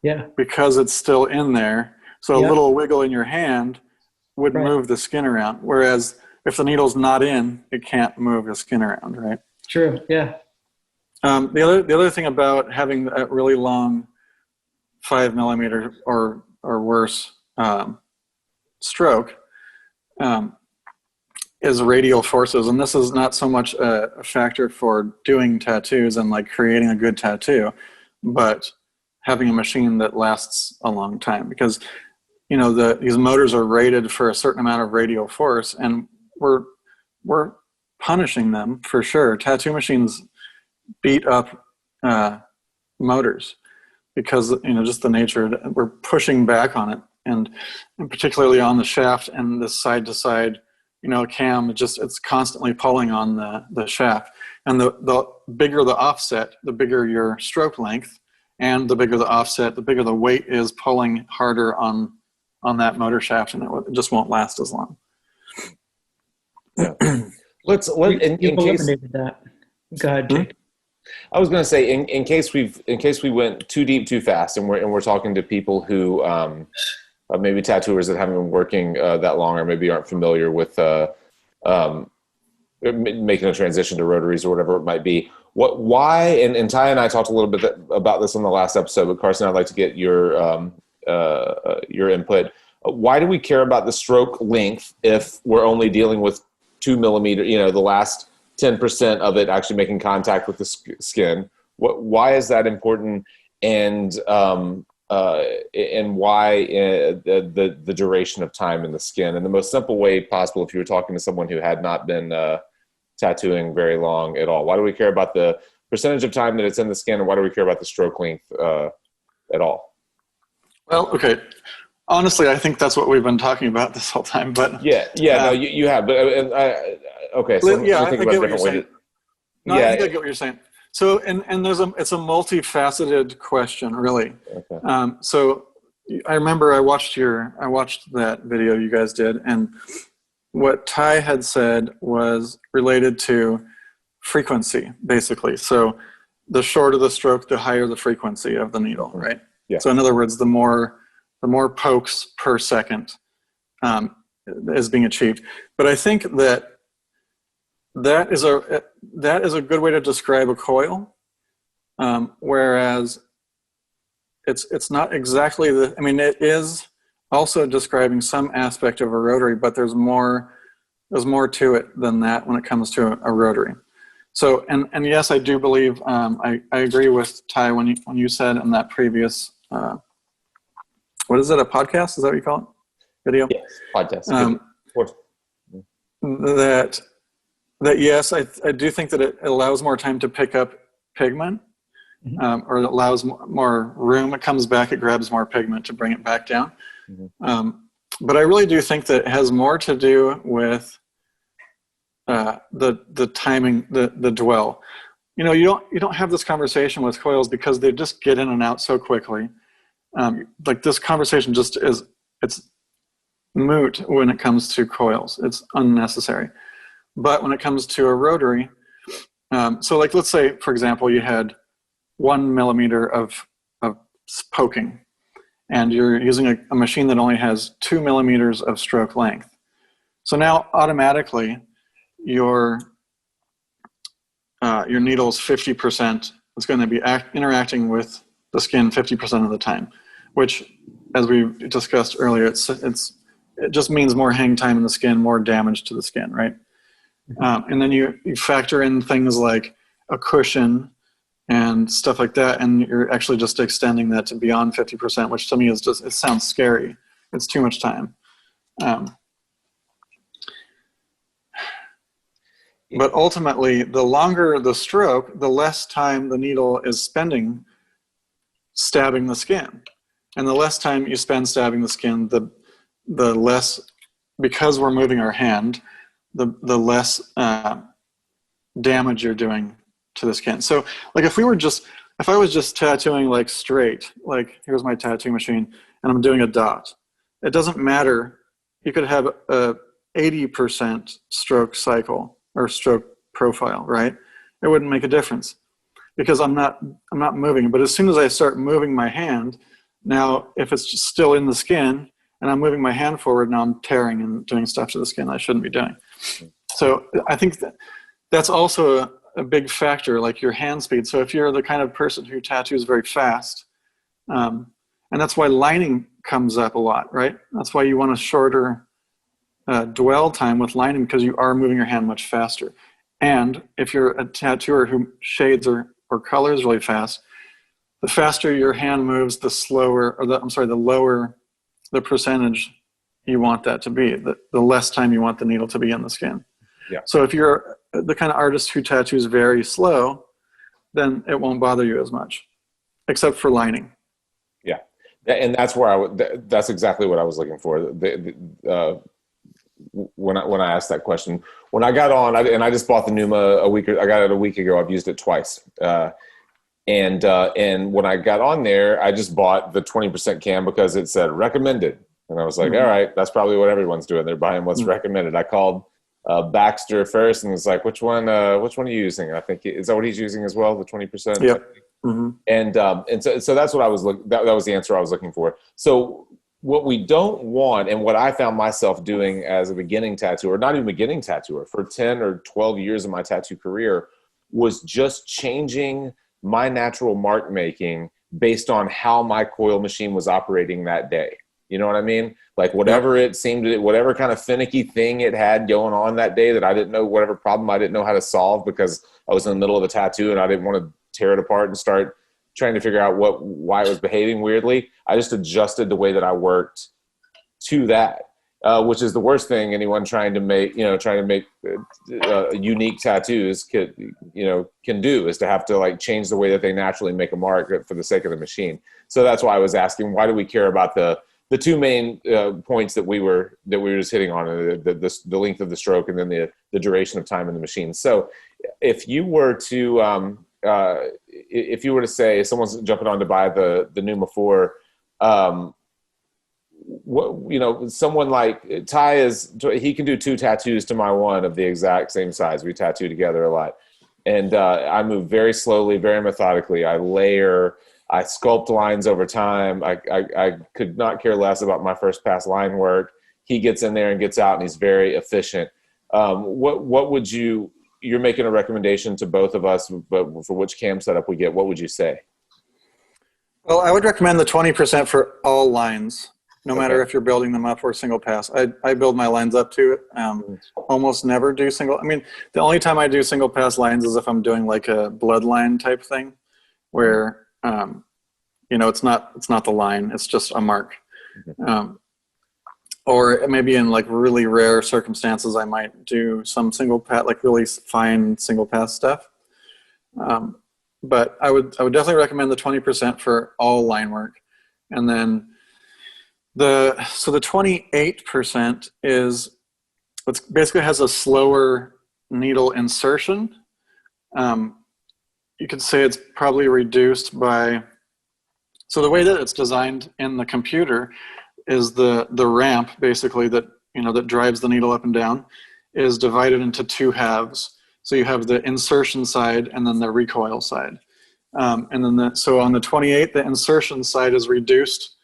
Yeah. Because it's still in there. So a little wiggle in your hand would move the skin around. Whereas if the needle's not in, it can't move the skin around, right? True, yeah. The other thing about having a really long 5mm or worse stroke is radial forces. And this is not so much a factor for doing tattoos and like creating a good tattoo, but having a machine that lasts a long time, because you know these motors are rated for a certain amount of radial force, and we're punishing them for sure. Tattoo machines beat up motors because, you know, just the nature, we're pushing back on it, and particularly on the shaft and the side to side, you know, cam, it's constantly pulling on the shaft, and the bigger the offset, the bigger your stroke length. And the bigger the offset, the bigger the weight is pulling harder on that motor shaft, and it just won't last as long. Yeah. In case that. Go ahead, Jake. I was going to say, in case we went too deep too fast, and we're talking to people who maybe tattooers that haven't been working that long, or maybe aren't familiar with making a transition to rotaries or whatever it might be. Why, and Ty and I talked a little bit about this on the last episode, but Carson, I'd like to get your input. Why do we care about the stroke length if we're only dealing with 2mm, you know, the last 10% of it actually making contact with the skin? Why is that important? And why the duration of time in the skin? In the most simple way possible, if you were talking to someone who had not been tattooing very long at all. Why do we care about the percentage of time that it's in the skin, and why do we care about the stroke length at all? Well, okay. Honestly, I think that's what we've been talking about this whole time. But no, you have. But okay, so yeah, let me think about a different way. No, I think I get what you're saying. So, and it's a multifaceted question, really. Okay. So, I remember I watched that video you guys did, and what Ty had said was related to frequency, basically. So the shorter the stroke, the higher the frequency of the needle, right? Yeah. So in other words, the more pokes per second is being achieved. But I think that is a good way to describe a coil. Whereas it's not exactly the, I mean, it is also describing some aspect of a rotary, but there's more to it than that when it comes to a rotary. So, and yes, I do believe, I agree with Ty when you said in that previous, what is it, a podcast? Is that what you call it? Video? Yes, podcast. That yes, I do think that it allows more time to pick up pigment, or it allows more room. It comes back, it grabs more pigment to bring it back down. But I really do think that it has more to do with the timing, the dwell. You know, you don't have this conversation with coils because they just get in and out so quickly. Like this conversation just it's moot when it comes to coils. It's unnecessary. But when it comes to a rotary, so like let's say, for example, you had 1 millimeter of poking, and you're using a machine that only has 2 millimeters of stroke length. So now automatically your needle is 50%. It's going to be interacting with the skin 50% of the time, which, as we discussed earlier, it just means more hang time in the skin, more damage to the skin, right? And then you factor in things like a cushion and stuff like that, and you're actually just extending that to beyond 50%, which to me is just, it sounds scary. It's too much time. But ultimately, the longer the stroke, the less time the needle is spending stabbing the skin. And the less time you spend stabbing the skin, the less, because we're moving our hand, the less damage you're doing to the skin. So like if I was just tattooing like straight, like here's my tattoo machine and I'm doing a dot, it doesn't matter. You could have a 80% stroke cycle or stroke profile, right? It wouldn't make a difference because I'm not moving. But as soon as I start moving my hand, now if it's just still in the skin and I'm moving my hand forward, now I'm tearing and doing stuff to the skin I shouldn't be doing. So I think that's also a big factor, like your hand speed. So if you're the kind of person who tattoos very fast, and that's why lining comes up a lot, right? That's why you want a shorter dwell time with lining, because you are moving your hand much faster. And if you're a tattooer who shades or colors really fast, the faster your hand moves, the slower, or the lower the percentage you want that to be, the less time you want the needle to be in the skin. Yeah. So if you're the kind of artist who tattoos very slow, then it won't bother you as much, except for lining. Yeah. And that's where that's exactly what I was looking for. When I asked that question, when I got on, I just bought the Pneuma I got it a week ago. I've used it twice. And when I got on there, I just bought the 20% cam because it said recommended. And I was like, all right, that's probably what everyone's doing. They're buying what's recommended. I called Baxter first and was like, which one are you using? I think, is that what he's using as well? The 20%? Yep. And so that's what I was that was the answer I was looking for. So what we don't want, and what I found myself doing as a beginning tattooer, not even beginning tattooer, for 10 or 12 years of my tattoo career, was just changing my natural mark making based on how my coil machine was operating that day. You know what I mean? Like whatever it seemed to, whatever kind of finicky thing it had going on that day that I didn't know, whatever problem I didn't know how to solve because I was in the middle of a tattoo and I didn't want to tear it apart and start trying to figure out why it was behaving weirdly. I just adjusted the way that I worked to that, which is the worst thing anyone trying to make unique tattoos can do, is to have to like change the way that they naturally make a mark for the sake of the machine. So that's why I was asking, why do we care about the two main points that we were just hitting on, the length of the stroke and then the duration of time in the machine. So if you were to say, if someone's jumping on to buy the Neuma 4, someone like Ty he can do 2 tattoos to my 1 of the exact same size. We tattoo together a lot. And I move very slowly, very methodically. I layer, I sculpt lines over time. I could not care less about my first pass line work. He gets in there and gets out and he's very efficient. What would you you're making a recommendation to both of us, but for which cam setup we get, what would you say? Well, I would recommend the 20% for all lines, no matter if you're building them up or single pass. I build my lines up to it. Almost never do single. I mean, the only time I do single pass lines is if I'm doing like a bloodline type thing, where you know, it's not the line, it's just a mark. Or maybe in like really rare circumstances, I might do some single pass, like really fine single pass stuff. But I would definitely recommend the 20% for all line work. And then the 28% is, it basically has a slower needle insertion. You could say it's probably reduced by, so the way that it's designed in the computer is the ramp basically that, you know, that drives the needle up and down is divided into two halves. So you have the insertion side and then the recoil side. And then so on the 28, the insertion side is reduced.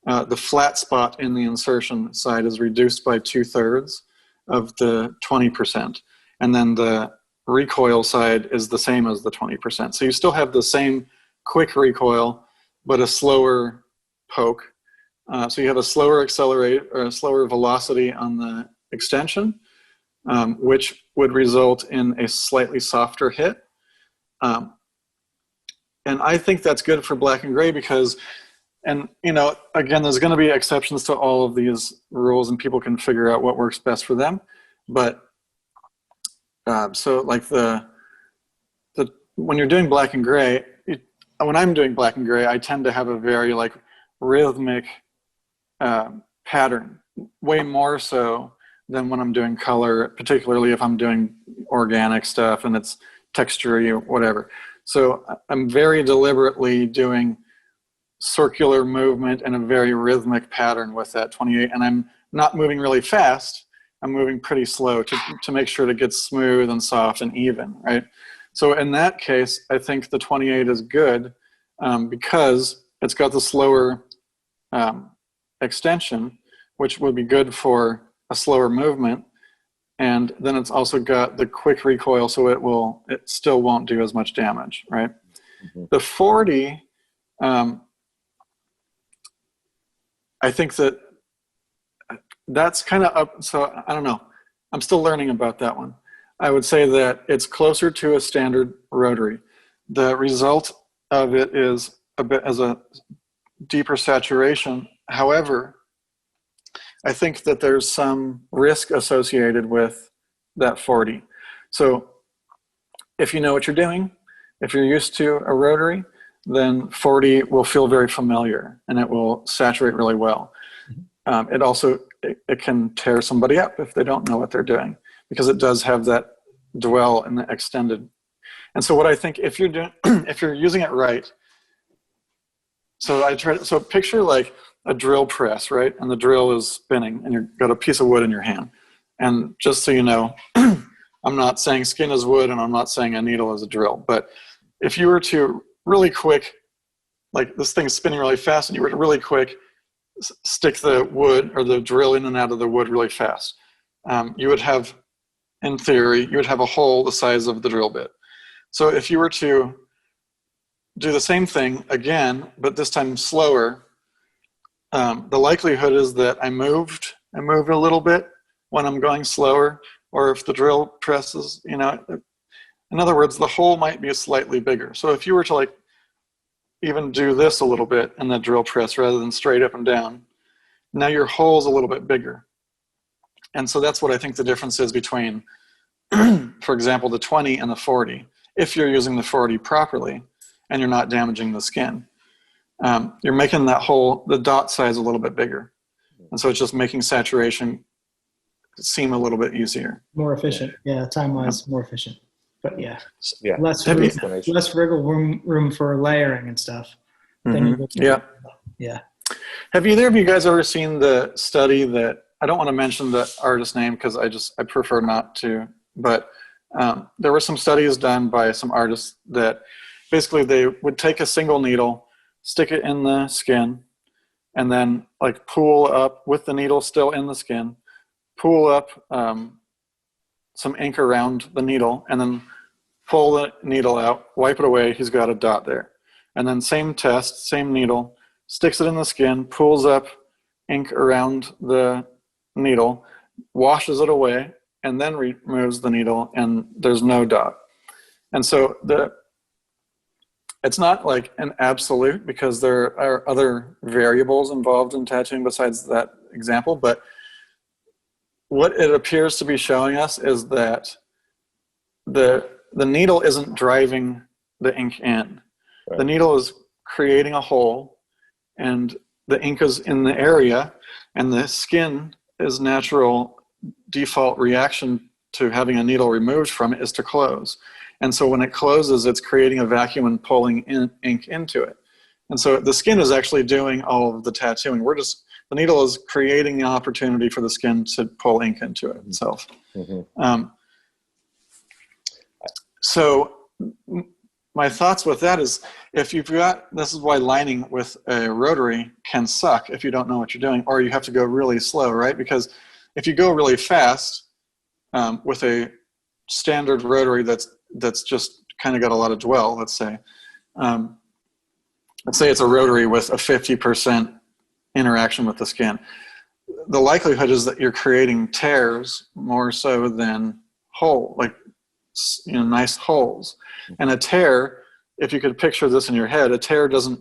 The flat spot in the insertion side is reduced by 2/3 of the 20%. And then the recoil side is the same as the 20%. So you still have the same quick recoil, but a slower poke. So you have a slower accelerate or a slower velocity on the extension, which would result in a slightly softer hit. And I think that's good for black and gray because, and you know, again, there's going to be exceptions to all of these rules and people can figure out what works best for them. But so like when you're doing black and gray, when I'm doing black and gray, I tend to have a very like rhythmic pattern, way more so than when I'm doing color, particularly if I'm doing organic stuff and it's texture-y or whatever. So I'm very deliberately doing circular movement and a very rhythmic pattern with that 28, and I'm not moving really fast. I'm moving pretty slow to make sure it gets smooth and soft and even, right? So in that case, I think the 28 is good because it's got the slower extension, which would be good for a slower movement. And then it's also got the quick recoil, so it still won't do as much damage, right? The 40, I think that's kind of up, so I don't know. I'm still learning about that one. I would say that it's closer to a standard rotary. The result of it is a bit as a deeper saturation. However, I think that there's some risk associated with that 40. So if you know what you're doing, if you're used to a rotary, then 40 will feel very familiar and it will saturate really well. It also, it can tear somebody up if they don't know what they're doing because it does have that dwell in the extended. And so what I think if you're doing, if you're using it right, so picture like a drill press, right? And the drill is spinning and you've got a piece of wood in your hand. And just so you know, I'm not saying skin is wood and I'm not saying a needle is a drill, but if you were to really quick, like this thing is spinning really fast and you were to really quick stick the wood or the drill in and out of the wood really fast, you would have, in theory, you would have a hole the size of the drill bit. So if you were to do the same thing again, but this time slower, the likelihood is that I moved a little bit when I'm going slower, or if the drill presses, you know, in other words, the hole might be slightly bigger. So if you were to like even do this a little bit in the drill press rather than straight up and down, now your hole's a little bit bigger. And so that's what I think the difference is between, for example, the 20 and the 40. If you're using the 40 properly and you're not damaging the skin, you're making that hole, the dot size, a little bit bigger. And so it's just making saturation seem a little bit easier. More efficient. Yeah, time-wise, more efficient. But yeah, Yeah. less wriggle room for layering and stuff. Yeah. Yeah. Have either of you guys ever seen the study that, I don't want to mention the artist name because I prefer not to, but there were some studies done by some artists that basically they would take a single needle, stick it in the skin, and then like pull up with the needle still in the skin, pull up some ink around the needle, and then pull the needle out, wipe it away, he's got a dot there. And then same test, same needle, sticks it in the skin, pulls up ink around the needle, washes it away, and then removes the needle, and there's no dot. And so it's not like an absolute, because there are other variables involved in tattooing besides that example, but what it appears to be showing us is that the needle isn't driving the ink in. Right. The needle is creating a hole, and the ink is in the area, and the skin is natural default reaction to having a needle removed from it is to close. And so when it closes, it's creating a vacuum and pulling ink into it. And so the skin is actually doing all of the tattooing. The needle is creating the opportunity for the skin to pull ink into it itself. Mm-hmm. So my thoughts with that is, if you've got, this is why lining with a rotary can suck if you don't know what you're doing, or you have to go really slow, right? Because if you go really fast with a standard rotary that's just kind of got a lot of dwell, let's say it's a rotary with a 50% interaction with the skin, the likelihood is that you're creating tears more so than nice holes. And a tear, if you could picture this in your head, a tear doesn't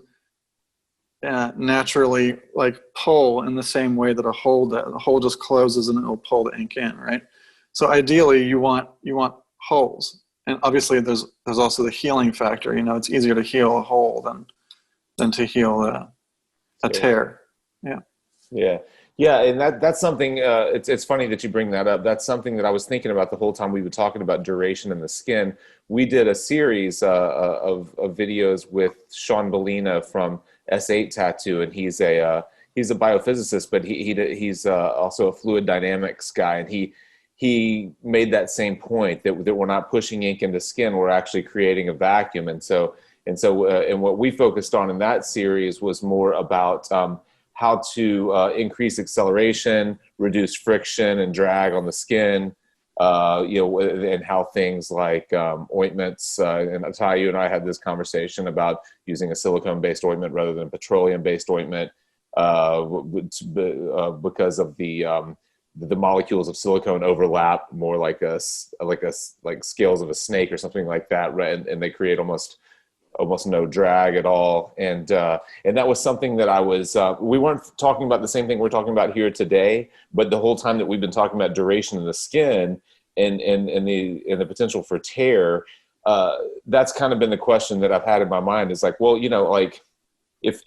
naturally like pull in the same way that a hole does. A hole just closes and it'll pull the ink in, right? So ideally you want holes. And obviously there's also the healing factor. It's easier to heal a hole than to heal a tear. Yeah, and that's something. It's funny that you bring that up. That's something that I was thinking about the whole time we were talking about duration in the skin. We did a series of videos with Sean Bellina from S8 Tattoo, and he's a biophysicist, but he's also a fluid dynamics guy, and he made that same point that we're not pushing ink into skin, we're actually creating a vacuum, and what we focused on in that series was more about how to increase acceleration, reduce friction and drag on the skin, and how things like ointments, and Ty, you and I had this conversation about using a silicone-based ointment rather than a petroleum-based ointment because of the molecules of silicone overlap more like scales of a snake or something like that, right? And they create almost no drag at all. And that was something that I was, we weren't talking about the same thing we're talking about here today, but the whole time that we've been talking about duration in the skin and the potential for tear, that's kind of been the question that I've had in my mind is like, well, like if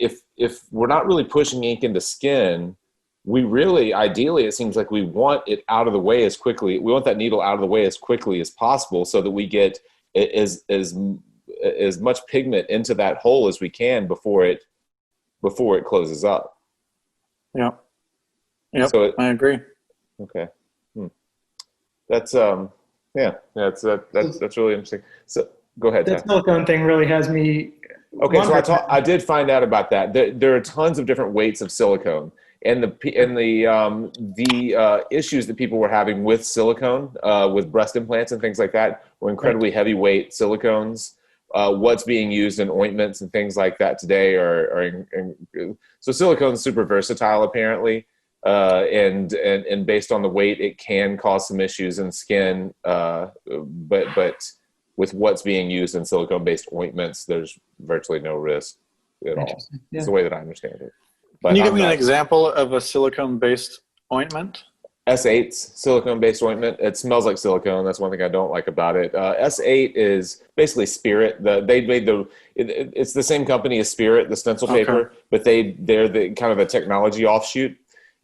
we're not really pushing ink into skin, we really, ideally, it seems like we want it out of the way as quickly. We want that needle out of the way as quickly as possible so that we get as much pigment into that hole as we can before it closes up. Yeah. Yep. So I agree. Okay. That's that's really interesting. So go ahead. That silicone thing really has me. Okay, so I did find out about that. There are tons of different weights of silicone, and the issues that people were having with silicone, with breast implants and things like that, were incredibly heavyweight silicones. What's being used in ointments and things like that today so silicone is super versatile apparently, and based on the weight, it can cause some issues in skin. But with what's being used in silicone-based ointments, there's virtually no risk at all. Yeah. That's the way that I understand it. But can you give me an example of a silicone-based ointment? S8's silicone-based ointment. It smells like silicone. That's one thing I don't like about it. S8 is basically Spirit. It's the same company as Spirit, the stencil paper, but they're the kind of a technology offshoot.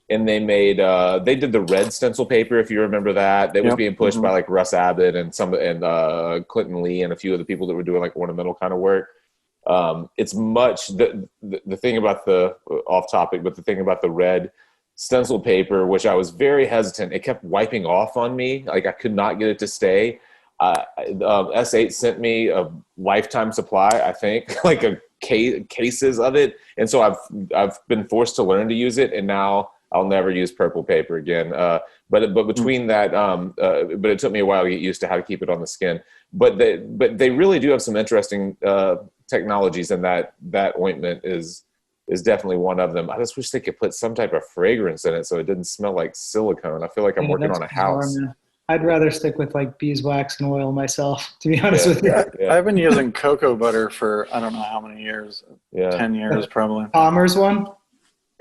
And they did the red stencil paper, if you remember that. That was being pushed by like Russ Abbott and Clinton Lee and a few of the people that were doing like ornamental kind of work. It's much the thing about off topic, but the thing about the red stencil paper, which I was very hesitant, it kept wiping off on me. Like I could not get it to stay. S8 sent me a lifetime supply, I think, like cases of it. And so I've been forced to learn to use it. And now I'll never use purple paper again. But between that, but it took me a while to get used to how to keep it on the skin. But they really do have some interesting technologies, and that ointment is definitely one of them. I just wish they could put some type of fragrance in it so it didn't smell like silicone. I feel like I'm working on a house. Bizarre, I'd rather stick with like beeswax and oil myself, to be honest with you. Yeah. I've been using cocoa butter for I don't know how many years. 10 years probably. Palmer's one?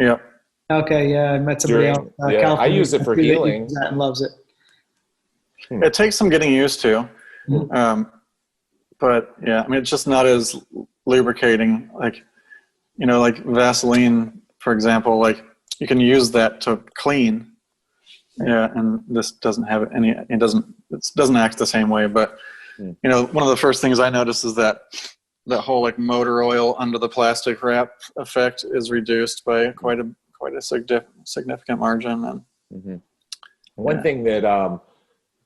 Yep. Okay, yeah, I met somebody else. I use it for healing. And loves it. It takes some getting used to. But yeah, I mean, it's just not as lubricating. Like, like Vaseline, for example, like you can use that to clean. Yeah, and this doesn't have any. It doesn't act the same way. But one of the first things I noticed is that whole like motor oil under the plastic wrap effect is reduced by quite a significant margin. And one thing that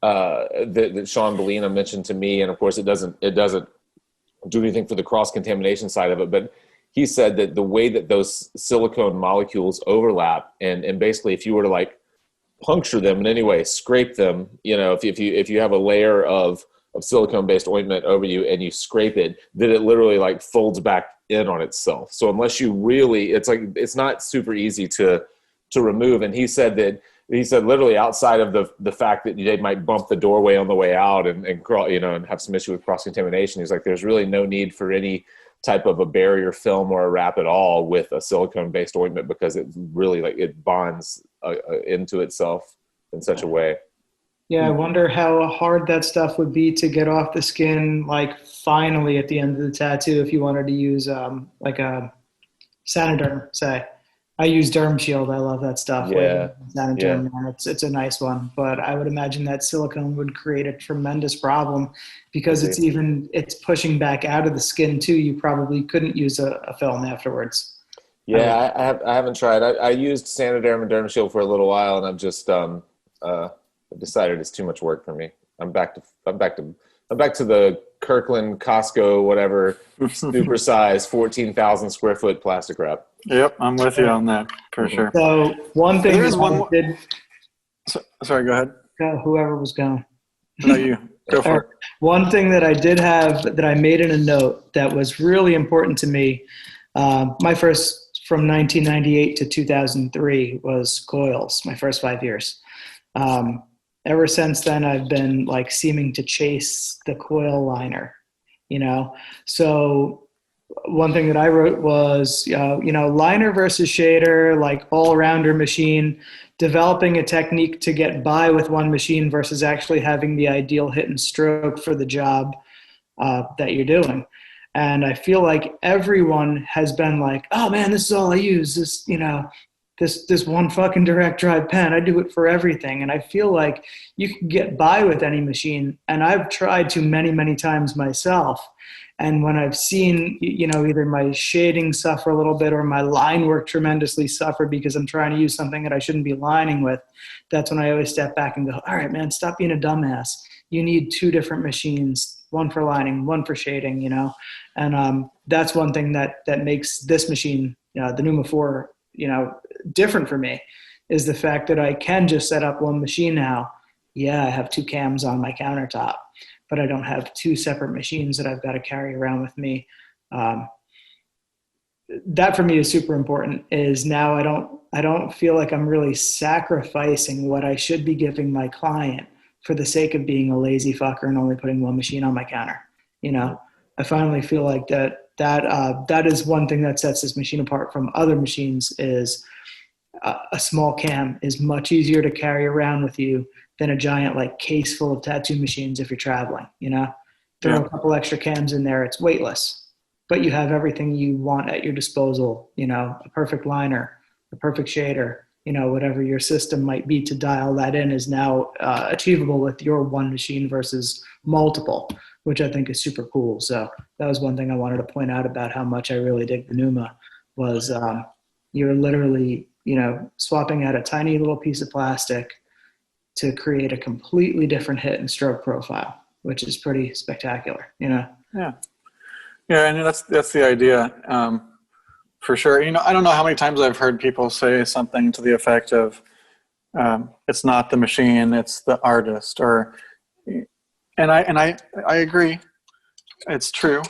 that Sean Bellina mentioned to me, and of course it doesn't do anything for the cross contamination side of it, but he said that the way that those silicone molecules overlap, and basically if you were to like puncture them in any way, scrape them, if you have a layer of silicone based ointment over you and you scrape it, that it literally like folds back in on itself. So unless you really, it's not super easy to remove. And he said literally outside of the fact that they might bump the doorway on the way out and crawl, and have some issue with cross contamination. He's like, there's really no need for any type of a barrier film or a wrap at all with a silicone based ointment, because it really it bonds into itself in such a way. Yeah, I wonder how hard that stuff would be to get off the skin, like finally at the end of the tattoo, if you wanted to use like a Saniderm, say. I use Derm Shield. I love that stuff. Yeah. Saniderm, man, it's a nice one. But I would imagine that silicone would create a tremendous problem because it's pushing back out of the skin too. You probably couldn't use a film afterwards. Yeah, I haven't tried. I used Saniderm and Derm Shield for a little while, and I've just I've decided it's too much work for me. I'm back to the Kirkland, Costco, whatever, super size, 14,000 square foot plastic wrap. Yep, I'm with you on that for sure. So one thing sorry, go ahead. Whoever was going. No, you go for it. One thing that I did have that I made in a note that was really important to me, my first from 1998 to 2003 was Coils, my first 5 years. Ever since then, I've been like seeming to chase the coil liner, So one thing that I wrote was, liner versus shader, like all-rounder machine, developing a technique to get by with one machine versus actually having the ideal hit and stroke for the job that you're doing. And I feel like everyone has been like, oh man, this is all I use. This one fucking direct drive pen. I do it for everything. And I feel like you can get by with any machine. And I've tried to many, many times myself. And when I've seen, either my shading suffer a little bit or my line work tremendously suffer because I'm trying to use something that I shouldn't be lining with, that's when I always step back and go, all right, man, stop being a dumbass. You need two different machines, one for lining, one for shading, And that's one thing that makes this machine, the Neuma 4, different for me, is the fact that I can just set up one machine now. Yeah, I have two cams on my countertop, but I don't have two separate machines that I've got to carry around with me. That for me is super important, is now I don't feel like I'm really sacrificing what I should be giving my client for the sake of being a lazy fucker and only putting one machine on my counter. I finally feel like that is one thing that sets this machine apart from other machines, is a small cam is much easier to carry around with you than a giant like case full of tattoo machines if you're traveling. Throw a couple extra cams in there, it's weightless, but you have everything you want at your disposal. A perfect liner, a perfect shader, whatever your system might be to dial that in is now achievable with your one machine versus multiple, which I think is super cool. So that was one thing I wanted to point out about how much I really dig the Pneuma, was you're literally, swapping out a tiny little piece of plastic to create a completely different hit and stroke profile, which is pretty spectacular, Yeah. Yeah, and that's the idea. for sure. I don't know how many times I've heard people say something to the effect of, it's not the machine, it's the artist, and I agree. It's true.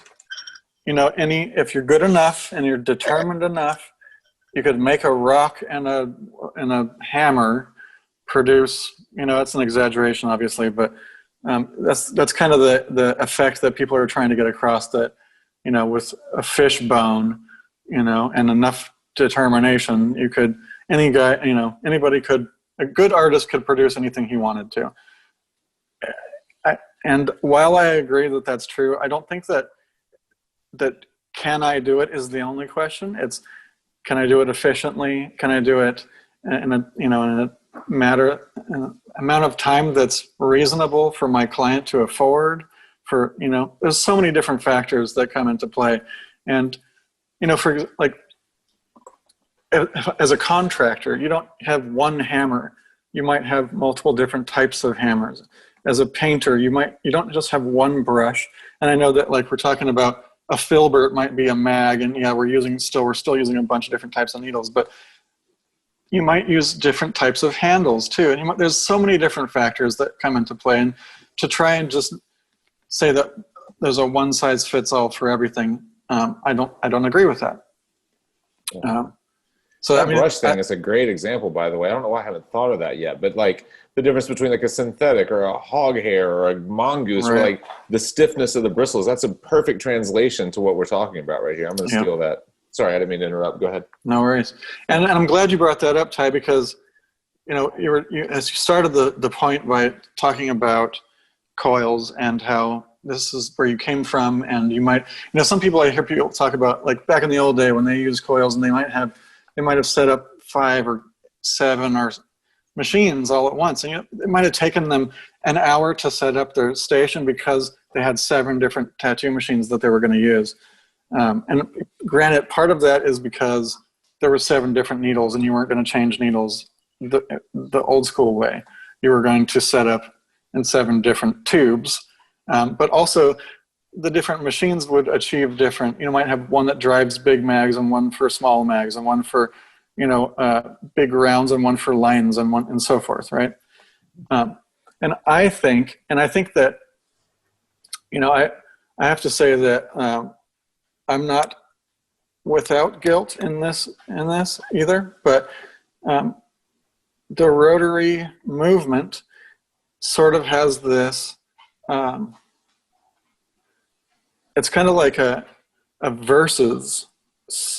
If you're good enough and you're determined enough, you could make a rock and a hammer produce, it's an exaggeration obviously, but that's kind of the effect that people are trying to get across, that, with a fish bone, and enough determination, a good artist could produce anything he wanted to. And while I agree that that's true, I don't think that can I do it is the only question. It's, can I do it efficiently? Can I do it in a amount of time that's reasonable for my client to afford? There's so many different factors that come into play. And, for like, as a contractor, you don't have one hammer. You might have multiple different types of hammers. As a painter, you don't just have one brush. And I know that, like, we're talking about a filbert might be a mag, and yeah, we're still using a bunch of different types of needles, but you might use different types of handles too. And there's so many different factors that come into play. And to try and just say that there's a one size fits all for everything, I don't agree with that. So that brush thing is a great example, by the way. I don't know why I haven't thought of that yet, but like the difference between like a synthetic or a hog hair or a mongoose, right, or like the stiffness of the bristles, that's a perfect translation to what we're talking about right here. I'm going to steal that. Sorry, I didn't mean to interrupt. Go ahead. No worries. And I'm glad you brought that up, Ty, because, as you started the point by talking about coils and how this is where you came from, and you might, some people, I hear people talk about, like, back in the old day when they used coils, and they might have set up 5 or 7 or machines all at once, and it might have taken them an hour to set up their station because they had 7 different tattoo machines that they were going to use. And granted, part of that is because there were 7 different needles, and you weren't going to change needles the old school way. You were going to set up in 7 different tubes, but also the different machines would achieve different. You might have one that drives big mags, and one for small mags, and one for big rounds, and one for lines, and so forth, right? And I think that I have to say that I'm not without guilt in this either, but the rotary movement sort of has this. It's kind of like a versus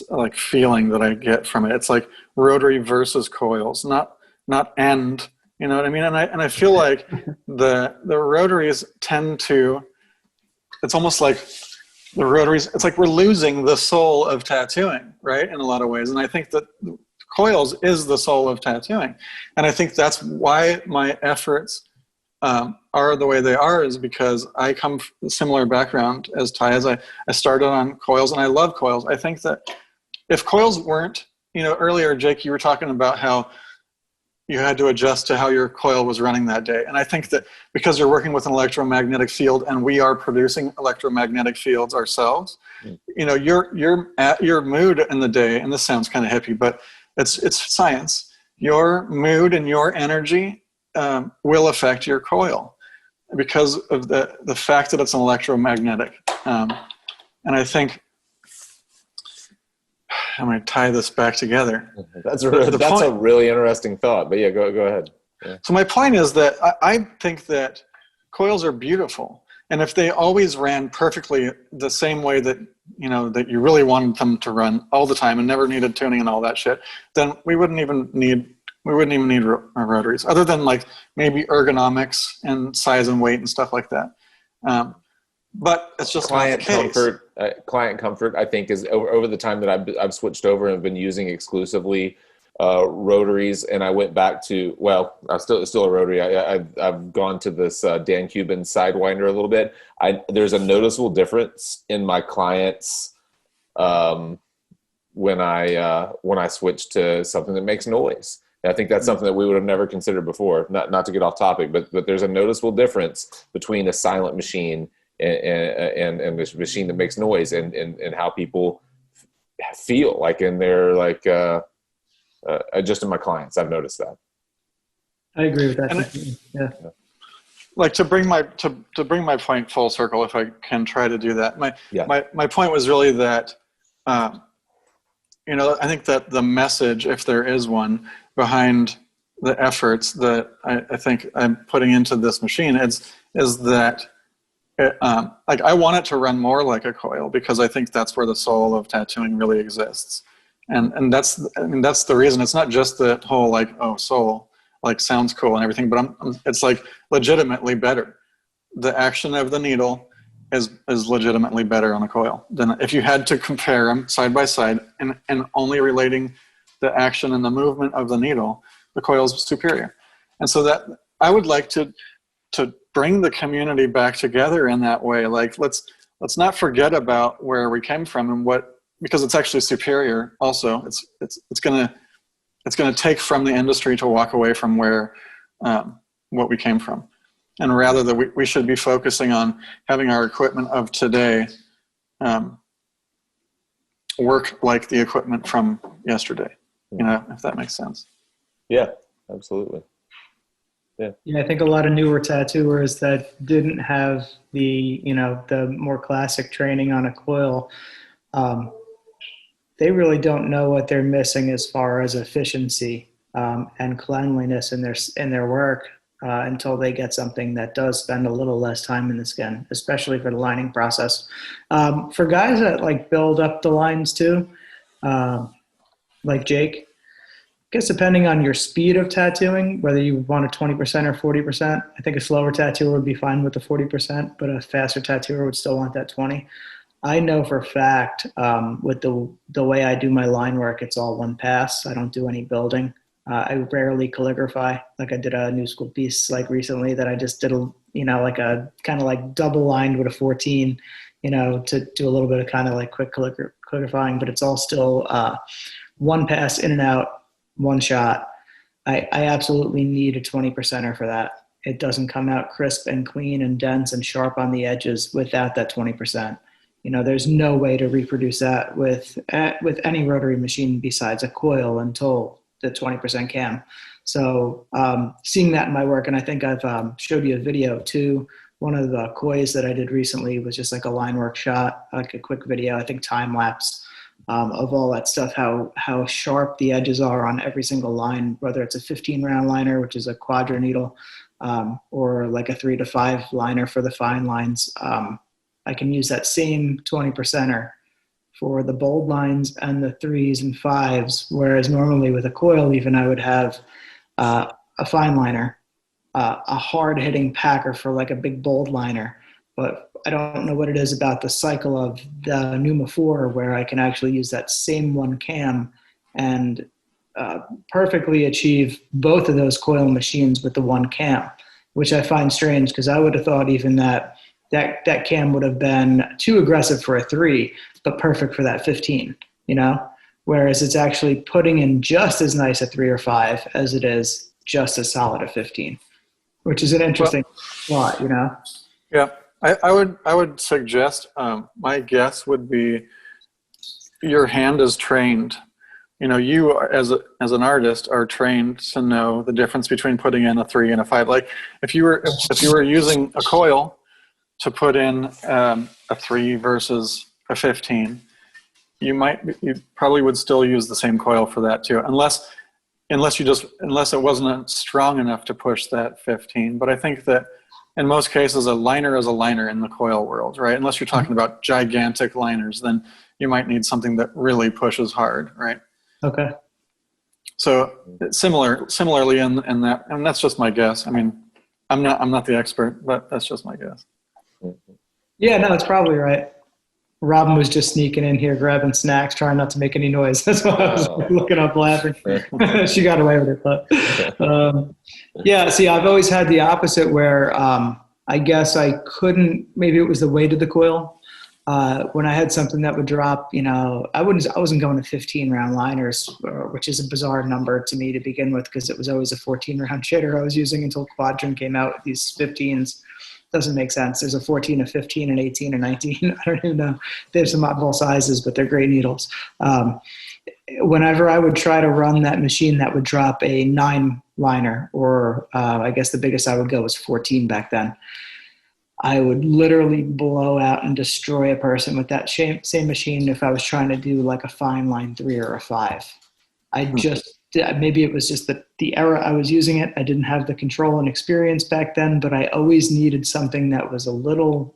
like feeling that I get from it. It's like rotary versus coils, not and, you know what I mean? And I feel like the rotaries tend to, it's almost like the rotaries, it's like we're losing the soul of tattooing, right? In a lot of ways. And I think that coils is the soul of tattooing. And I think that's why my efforts are the way they are, is because I come from a similar background as Ty. As I started on coils, and I love coils. I think that if coils weren't, earlier, Jake, you were talking about how you had to adjust to how your coil was running that day. And I think that because you're working with an electromagnetic field, and we are producing electromagnetic fields ourselves, your mood in the day, and this sounds kind of hippie, but it's science. Your mood and your energy will affect your coil because of the fact that it's an electromagnetic. And I think I'm going to tie this back together. That's a really interesting thought, but yeah, go ahead. Yeah. So my point is that I think that coils are beautiful. And if they always ran perfectly the same way that, that you really wanted them to run all the time and never needed tuning and all that shit, then we wouldn't even need rotaries, other than like maybe ergonomics and size and weight and stuff like that. But it's just client not the case. Client comfort, I think, is over the time that I've switched over and been using exclusively rotaries, and I went back to, well, I'm still a rotary. I've gone to this Dan Cuban Sidewinder a little bit. There's a noticeable difference in my clients when I switch to something that makes noise. And I think that's something that we would have never considered before. Not to get off topic, but there's a noticeable difference between a silent machine and this machine that makes noise, and how people feel like in their just in my clients. I've noticed that. I agree with that. Yeah. Like to bring my point full circle, if I can try to do that. My point was really that, I think that the message, if there is one, behind the efforts that I think I'm putting into this machine is that I want it to run more like a coil, because I think that's where the soul of tattooing really exists. And that's the reason. It's not just the whole soul, sounds cool and everything, but it's legitimately better. The action of the needle is legitimately better on a coil than if you had to compare them side by side and only relating the action and the movement of the needle, the coil is superior. And so that I would like to bring the community back together in that way. Let's not forget about where we came from and because it's actually superior. Also, it's gonna take from the industry to walk away from where what we came from, and rather that we should be focusing on having our equipment of today work like the equipment from yesterday. If that makes sense. Yeah, absolutely. Yeah, I think a lot of newer tattooers that didn't have the more classic training on a coil, they really don't know what they're missing as far as efficiency and cleanliness in their work until they get something that does spend a little less time in the skin, especially for the lining process. For guys that build up the lines too, like Jake, I guess depending on your speed of tattooing, whether you want a 20% or 40%, I think a slower tattooer would be fine with the 40%, but a faster tattooer would still want that 20. I know for a fact with the way I do my line work, it's all one pass. I don't do any building. I rarely calligraphy. I did a new school piece recently that I just did a kind of double lined with a 14, to do a little bit of kind of quick calligraphying, but it's all still one pass in and out. One shot. I absolutely need a 20%er for that. It doesn't come out crisp and clean and dense and sharp on the edges without that 20%. There's no way to reproduce that with any rotary machine besides a coil until the 20% cam. So seeing that in my work, and I think I've showed you a video too. One of the Coils that I did recently was just a line work shot, a quick video, I think time lapse. Of all that stuff, how sharp the edges are on every single line, whether it's a 15 round liner, which is a quadra needle, or a 3 to 5 liner for the fine lines. I can use that same 20%er for the bold lines and the 3s and 5s, whereas normally with a coil even I would have a fine liner, a hard hitting packer for a big bold liner. But I don't know what it is about the cycle of the Neuma 4 where I can actually use that same one cam and perfectly achieve both of those coil machines with the one cam, which I find strange because I would have thought even that cam would have been too aggressive for a 3, but perfect for that 15, whereas it's actually putting in just as nice a 3 or 5 as it is just as solid a 15, which is an interesting thought, Yeah. I would suggest, my guess would be your hand is trained. You as an artist are trained to know the difference between putting in a 3 and a 5. If you were using a coil to put in a 3 versus a 15, you probably would still use the same coil for that too, unless it wasn't strong enough to push that 15. But I think that in most cases, a liner is a liner in the coil world, right? Unless you're talking about gigantic liners, then you might need something that really pushes hard, right? Okay. So similarly in that, and that's just my guess. I mean, I'm not the expert, but that's just my guess. Yeah, no, it's probably right. Robin was just sneaking in here, grabbing snacks, trying not to make any noise. That's why I was looking up laughing. She got away with it. But yeah, see, I've always had the opposite where I guess I couldn't, maybe it was the weight of the coil. When I had something that would drop, I wasn't going to 15 round liners, which is a bizarre number to me to begin with, because it was always a 14 round shitter I was using until Quadrant came out with these 15s. doesn't make sense. There's a 14, a 15, an 18, a 19. I don't even know. There's some oddball sizes, but they're great needles. Whenever I would try to run that machine, that would drop a 9 liner, or I guess the biggest I would go was 14 back then. I would literally blow out and destroy a person with that same machine if I was trying to do like a fine line 3 or a 5. Maybe it was just the era I was using it. I didn't have the control and experience back then, but I always needed something that was a little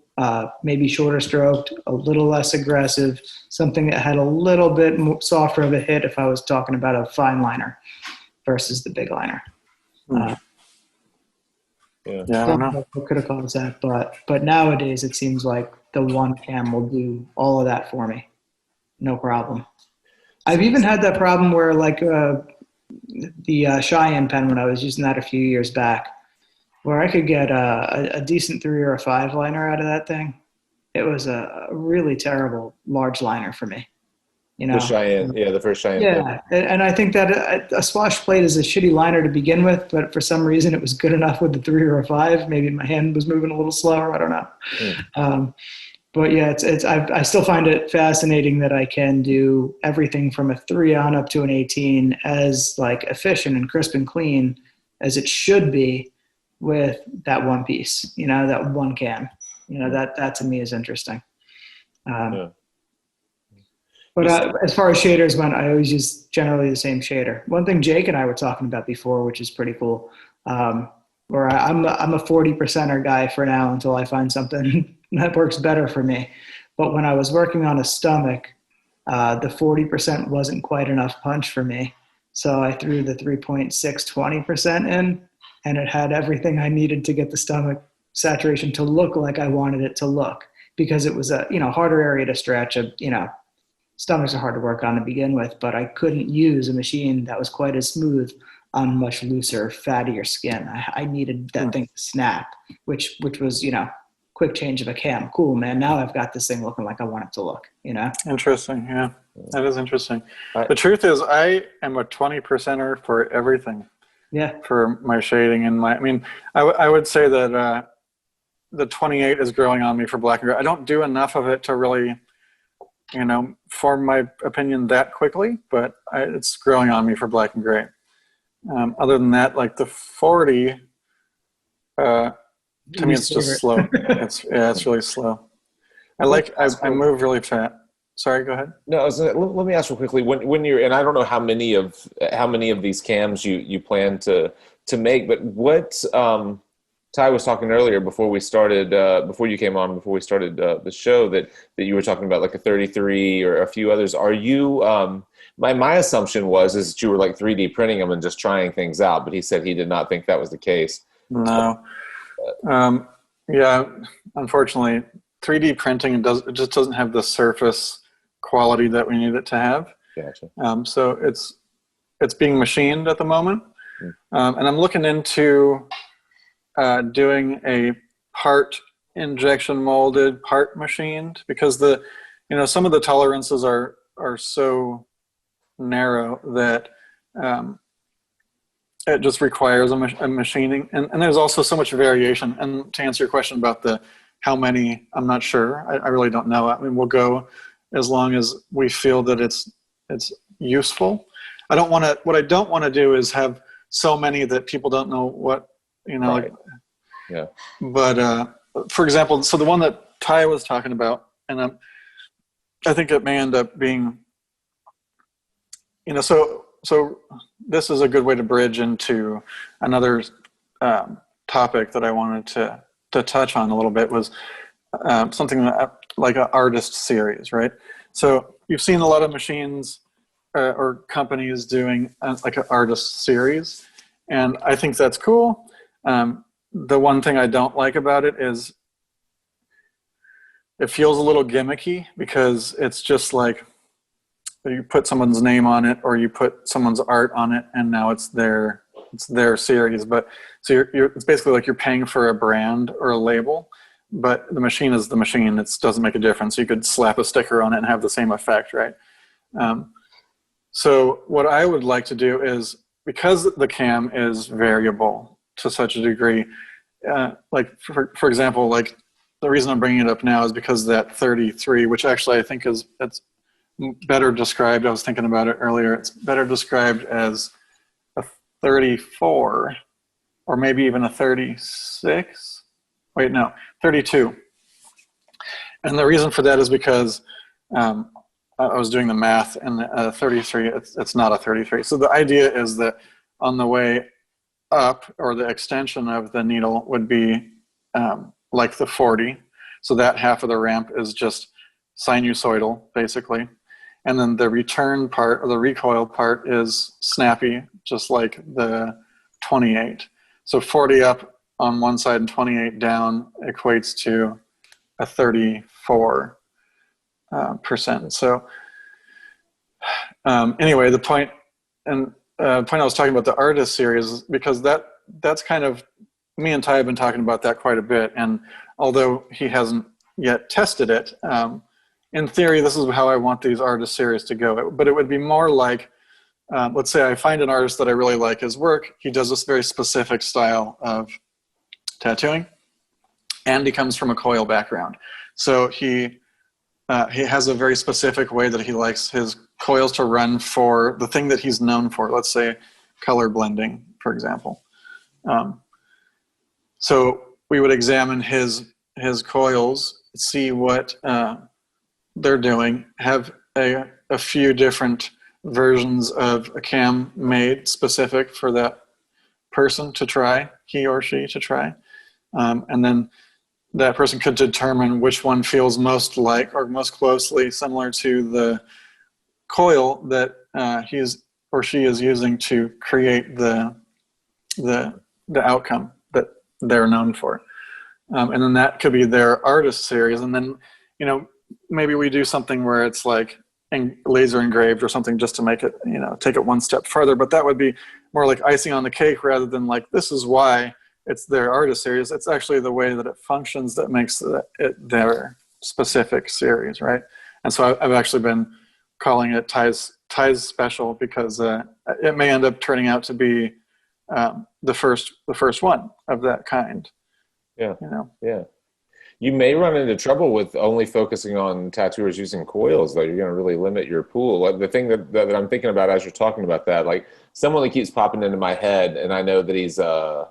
maybe shorter stroked, a little less aggressive, something that had a little bit more softer of a hit if I was talking about a fine liner versus the big liner. I don't know what could have caused that, but nowadays it seems like the one cam will do all of that for me, no problem. I've even had that problem where like the Cheyenne pen, when I was using that a few years back, where I could get a decent 3 or a 5 liner out of that thing. It was a really terrible large liner for me. You know, the Cheyenne, the first Cheyenne. Yeah, and I think that a swash plate is a shitty liner to begin with, but for some reason it was good enough with the 3 or a 5. Maybe my hand was moving a little slower. I don't know. But yeah, I still find it fascinating that I can do everything from a 3 on up to an 18 as like efficient and crisp and clean as it should be with that one piece. You know, that one cam. You know, that to me is interesting. But as far as shaders went, I always use generally the same shader. One thing Jake and I were talking about before, which is pretty cool, where I'm a 40%er guy for now until I find something that works better for me. But when I was working on a stomach, the 40% wasn't quite enough punch for me. So I threw the 3.6 20% in, and it had everything I needed to get the stomach saturation to look like I wanted it to look, because it was a harder area to stretch. Stomachs are hard to work on to begin with, but I couldn't use a machine that was quite as smooth on much looser, fattier skin. I needed that thing to snap, which was, quick change of a cam. Cool, man. Now I've got this thing looking like I want it to look, Interesting. Yeah, that is interesting. The truth is I am a 20%er for everything. Yeah. For my shading and I would say that the 28 is growing on me for black and gray. I don't do enough of it to really form my opinion that quickly, but it's growing on me for black and gray. Other than that, like the 40, to me it's just slow. It's really slow. I move really fast. Sorry, go ahead. No, let me ask real quickly. When you're, and I don't know how many of these cams you plan to make, but what Ty was talking earlier before we started, before you came on, before we started the show, that you were talking about like a 33 or a few others. Are you? My assumption is that you were like 3D printing them and just trying things out, but he said he did not think that was the case. No. Yeah, unfortunately, 3D printing it just doesn't have the surface quality that we need it to have. Gotcha. So it's being machined at the moment, and I'm looking into doing a part injection molded, part machined, because some of the tolerances are so narrow that it just requires a machining, and there's also so much variation. And to answer your question about how many, I'm not sure. I really don't know. I mean, we'll go as long as we feel that it's useful. What I don't want to do is have so many that people don't know what, Right. Yeah. But for example, so the one that Ty was talking about, and I think it may end up being, so this is a good way to bridge into another topic that I wanted to touch on a little bit, was something like an artist series, right? So you've seen a lot of machines or companies doing like an artist series, and I think that's cool. The one thing I don't like about it is it feels a little gimmicky, because it's just like you put someone's name on it or you put someone's art on it, and now it's their series. But so it's basically like you're paying for a brand or a label, but the machine is the machine. It doesn't make a difference. You could slap a sticker on it and have the same effect, right? So what I would like to do is, because the cam is variable to such a degree, like for example, like the reason I'm bringing it up now is because that 33, which actually I think it's better described. I was thinking about it earlier. It's better described as a 34, or maybe even a 36. Wait, no, 32. And the reason for that is because I was doing the math, and 33, it's not a 33. So the idea is that on the way up, or the extension of the needle would be like the 40. So that half of the ramp is just sinusoidal, basically. And then the return part, or the recoil part, is snappy, just like the 28. So 40 up on one side and 28 down equates to a 34%. So anyway, the point I was talking about the artist series, because that's kind of, me and Ty have been talking about that quite a bit. And although he hasn't yet tested it, in theory, this is how I want these artist series to go. But it would be more like, let's say I find an artist that I really like his work. He does this very specific style of tattooing, and he comes from a coil background. So he has a very specific way that he likes his coils to run for the thing that he's known for. Let's say color blending, for example. So we would examine his coils, see what they're doing, have a few different versions of a cam made specific for that person to try, he or she to try. And then that person could determine which one feels most like, or most closely similar to the coil that he or she is using to create the outcome that they're known for. And then that could be their artist series. And then, maybe we do something where it's like laser engraved or something, just to make it, take it one step further. But that would be more like icing on the cake, rather than like, this is why it's their artist series. It's actually the way that it functions that makes it their specific series, right? And so I've actually been calling it Ty's special, because it may end up turning out to be the first one of that kind. Yeah. Yeah. You may run into trouble with only focusing on tattooers using coils, though. You're going to really limit your pool. Like, the thing that I'm thinking about as you're talking about that, like, someone that keeps popping into my head, and I know that he's a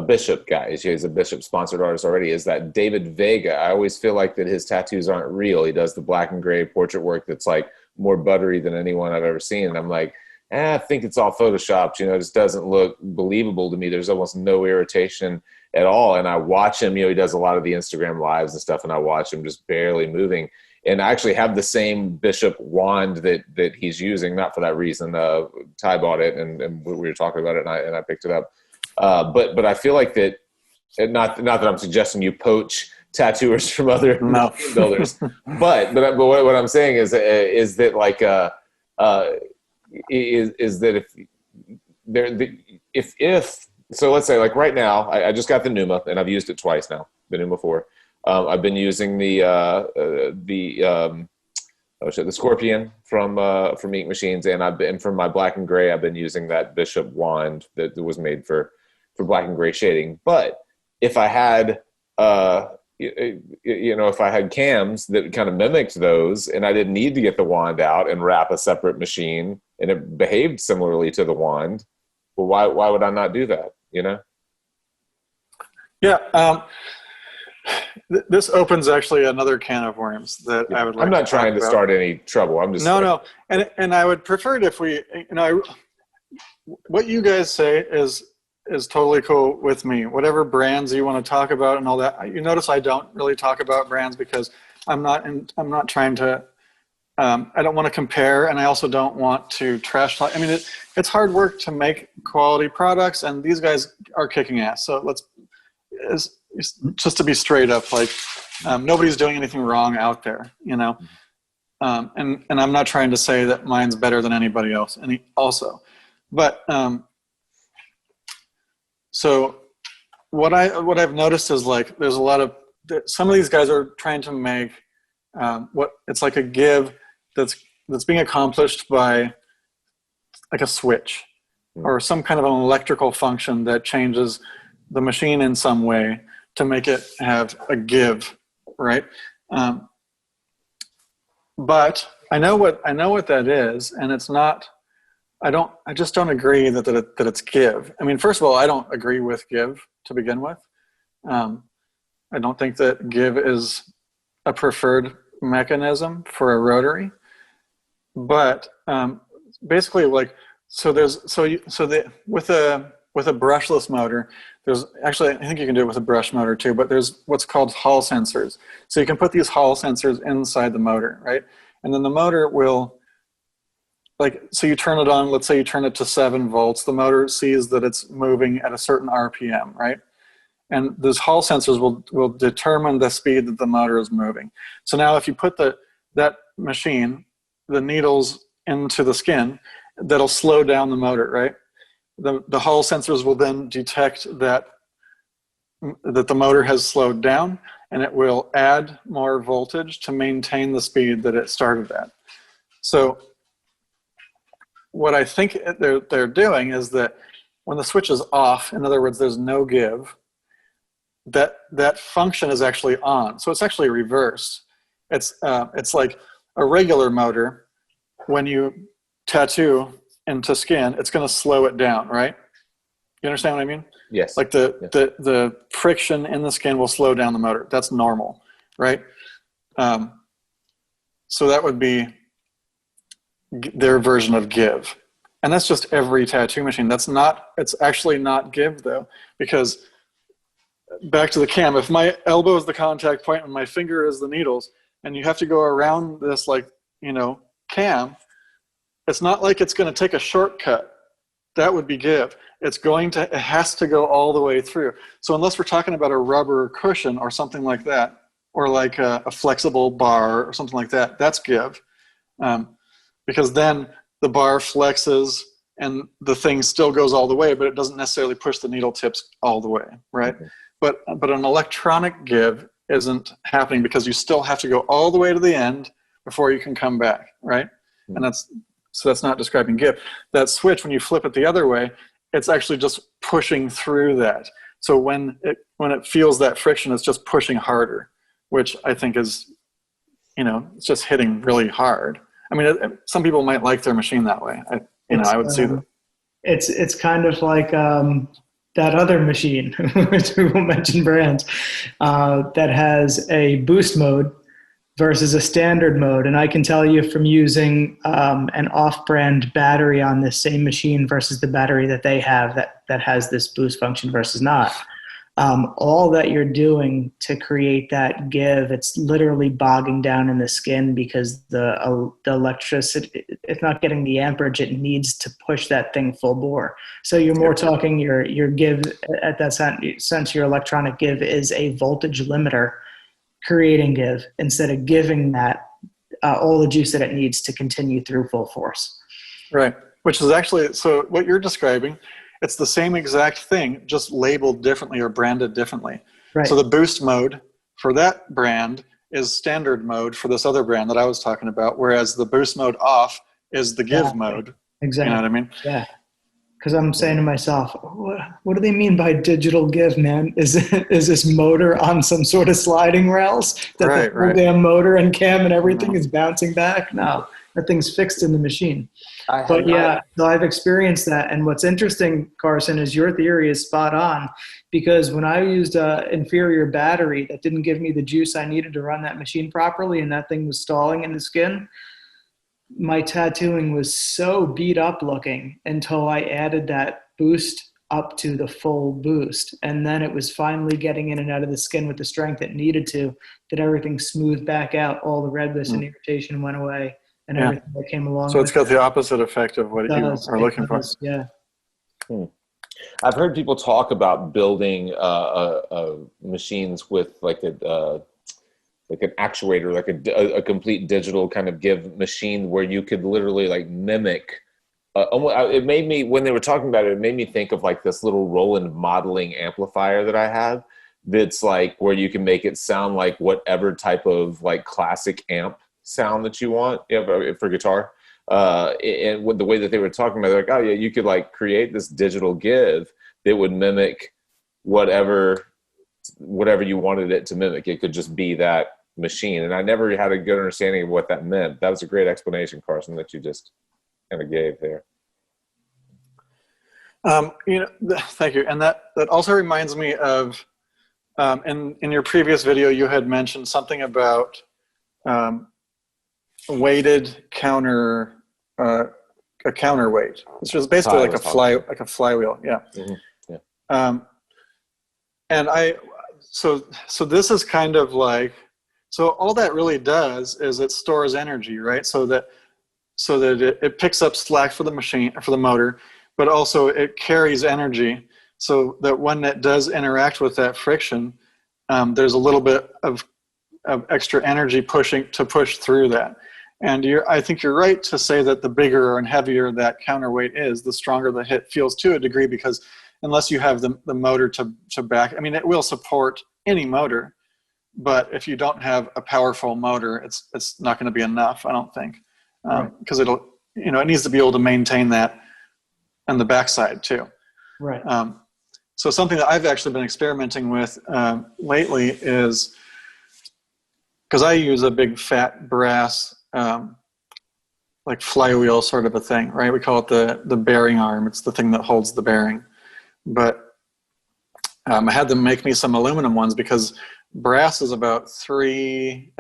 Bishop guy. He's a Bishop sponsored artist already, is that David Vega. I always feel like that his tattoos aren't real. He does the black and gray portrait work that's like more buttery than anyone I've ever seen. And I'm like, I think it's all photoshopped. It just doesn't look believable to me. There's almost no irritation at all. And I watch him, he does a lot of the Instagram lives and stuff, and I watch him just barely moving. And I actually have the same Bishop wand that he's using, not for that reason. Ty bought it, and we were talking about it, and I picked it up. But I feel like that, not that I'm suggesting you poach tattooers from other builders, but what I'm saying is that like is that if so, let's say like right now, I just got the Pneuma, and I've used it twice now, the Pneuma 4. I've been using the Scorpion from Ink Machines, and from my black and gray, I've been using that Bishop wand that was made for black and gray shading. But if I had if I had cams that kind of mimicked those, and I didn't need to get the wand out and wrap a separate machine, and it behaved similarly to the wand, well, why would I not do that? Yeah. This opens actually another can of worms that I would like. I'm not trying to start any trouble. I'm just no. And I would prefer it if we, what you guys say is totally cool with me. Whatever brands you want to talk about and all that. You notice I don't really talk about brands, because I'm not trying to. I don't want to compare, and I also don't want to trash talk. I mean, it's hard work to make quality products, and these guys are kicking ass. So just to be straight up, like, nobody's doing anything wrong out there, and I'm not trying to say that mine's better than anybody else, but so what I've noticed is, like, there's a lot of, some of these guys are trying to make what it's like a give that's being accomplished by like a switch or some kind of an electrical function that changes the machine in some way to make it have a give, right? But I know what that is, and it's not. I just don't agree that it's give. I mean, first of all, I don't agree with give to begin with. I don't think that give is a preferred mechanism for a rotary, but basically, like, with a brushless motor, there's actually, I think you can do it with a brush motor too, but there's what's called Hall sensors. So you can put these Hall sensors inside the motor, right? And then the motor will, like, so you turn it on, let's say you turn it to 7 volts, the motor sees that it's moving at a certain RPM, right? And those Hall sensors will determine the speed that the motor is moving. So now if you put that machine, the needles into the skin, that'll slow down the motor, right? The Hall sensors will then detect that the motor has slowed down, and it will add more voltage to maintain the speed that it started at. So what I think they're doing is that when the switch is off, in other words, there's no give, that function is actually on. So it's actually reversed. It's like a regular motor. When you tattoo into skin, it's going to slow it down, right? You understand what I mean? Yes. Like the friction in the skin will slow down the motor. That's normal, right? So that would be their version of give. And that's just every tattoo machine. It's actually not give though, because back to the cam, if my elbow is the contact point and my finger is the needles, and you have to go around this, like, cam, it's not like it's going to take a shortcut. That would be give. It has to go all the way through. So unless we're talking about a rubber cushion or something like that, or like a flexible bar or something like that, that's give. Because then the bar flexes and the thing still goes all the way, but it doesn't necessarily push the needle tips all the way, right? Mm-hmm. But an electronic give isn't happening, because you still have to go all the way to the end before you can come back, right? Mm-hmm. And that's not describing give. That switch, when you flip it the other way, it's actually just pushing through that. So when it feels that friction, it's just pushing harder, which I think is, it's just hitting really hard. I mean, some people might like their machine that way. I would see that. It's kind of like that other machine, which we won't mention brands, that has a boost mode versus a standard mode. And I can tell you from using an off-brand battery on this same machine versus the battery that they have that has this boost function versus not. All that you're doing to create that give, it's literally bogging down in the skin, because the electricity, it's not getting the amperage it needs to push that thing full bore. So you're more talking your give, at that sense, your electronic give is a voltage limiter creating give, instead of giving that all the juice that it needs to continue through full force. Right, which is actually, so what you're describing, it's the same exact thing, just labeled differently or branded differently. Right. So the boost mode for that brand is standard mode for this other brand that I was talking about, whereas the boost mode off is the give mode. Exactly. You know what I mean? Yeah. Because I'm saying to myself, what do they mean by digital give, man? Is this motor on some sort of sliding rails that the whole damn motor and cam and everything is bouncing back? No, that thing's fixed in the machine. So I've experienced that. And what's interesting, Carson, is your theory is spot on, because when I used an inferior battery that didn't give me the juice I needed to run that machine properly, and that thing was stalling in the skin, my tattooing was so beat up looking until I added that boost up to the full boost. And then it was finally getting in and out of the skin with the strength it needed to, that everything smoothed back out. All the redness and irritation went away, and everything that came along. So it's got the opposite effect of what you are looking for. Yeah. I've heard people talk about building machines with like an actuator, like a complete digital kind of give machine, where you could literally like mimic. It made me, when they were talking about it, it made me think of like this little Roland modeling amplifier that I have. That's like where you can make it sound like whatever type of like classic amp sound that you want, for guitar. And with the way that they were talking about it, they're like, oh yeah, you could like create this digital give that would mimic whatever you wanted it to mimic. It could just be that machine. And I never had a good understanding of what that meant. That was a great explanation, Carson, that you just kind of gave there. Thank you. And that also reminds me of, in your previous video, you had mentioned something about weighted counter, a counterweight, which is basically like a flywheel. Yeah. Mm-hmm. Yeah. And so this is kind of like, so all that really does is it stores energy, right? So that it picks up slack for the machine, for the motor, but also it carries energy so that when it does interact with that friction, there's a little bit of extra energy push through that. And I think you're right to say that the bigger and heavier that counterweight is, the stronger the hit feels to a degree, because unless you have the motor to back, I mean, it will support any motor, but if you don't have a powerful motor, it's not going to be enough, I don't think, because it needs to be able to maintain that on the backside too. Right. So something that I've actually been experimenting with lately is, because I use a big fat brass like flywheel sort of a thing, right? We call it the bearing arm. It's the thing that holds the bearing. But I had them make me some aluminum ones because brass is about 3.1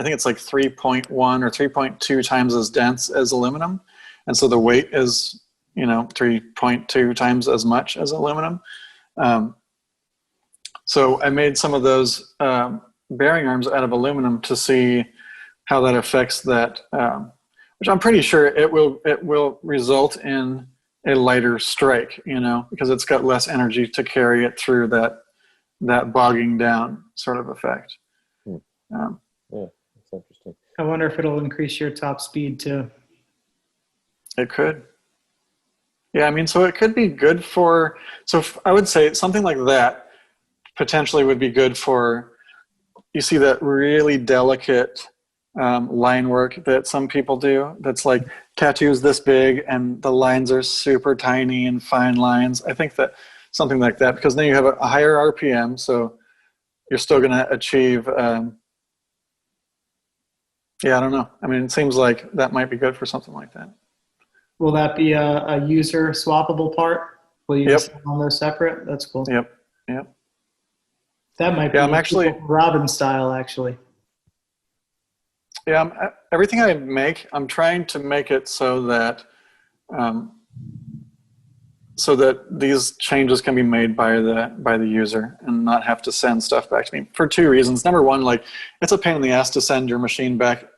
or 3.2 times as dense as aluminum. And so the weight is, 3.2 times as much as aluminum. So I made some of those bearing arms out of aluminum to see how that affects that, which I'm pretty sure it will result in a lighter strike, because it's got less energy to carry it through that bogging down sort of effect. Yeah, that's interesting. I wonder if it'll increase your top speed too. It could. Yeah, I mean, so it could be good for, I would say something like that potentially would be good for, you see that really delicate line work that some people do, that's like tattoos this big and the lines are super tiny and fine lines. I think that something like that, because then you have a higher RPM, so you're still going to achieve, I don't know. I mean, it seems like that might be good for something like that. Will that be a user swappable part? Will you sell on those separate? That's cool. Yep. That might be I'm actually Robin style, actually. Yeah, everything I make, I'm trying to make it so that these changes can be made by the user and not have to send stuff back to me for two reasons. Number one, like, it's a pain in the ass to send your machine back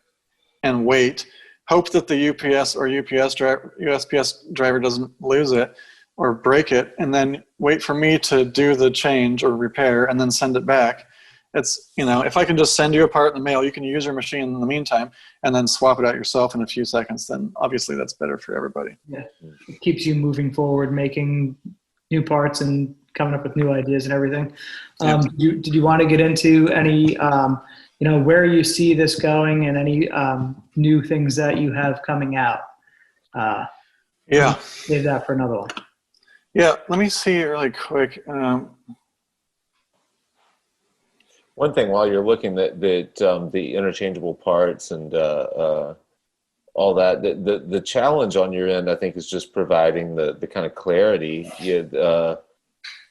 and wait, hope that the UPS or USPS driver doesn't lose it or break it, and then wait for me to do the change or repair and then send it back. It's, if I can just send you a part in the mail, you can use your machine in the meantime and then swap it out yourself in a few seconds, then obviously that's better for everybody. Yeah, it keeps you moving forward, making new parts and coming up with new ideas and everything. Did you want to get into any, where you see this going and any new things that you have coming out? Save that for another one. Yeah, let me see really quick. One thing while you're looking at the interchangeable parts and all that, the challenge on your end, I think, is just providing the kind of clarity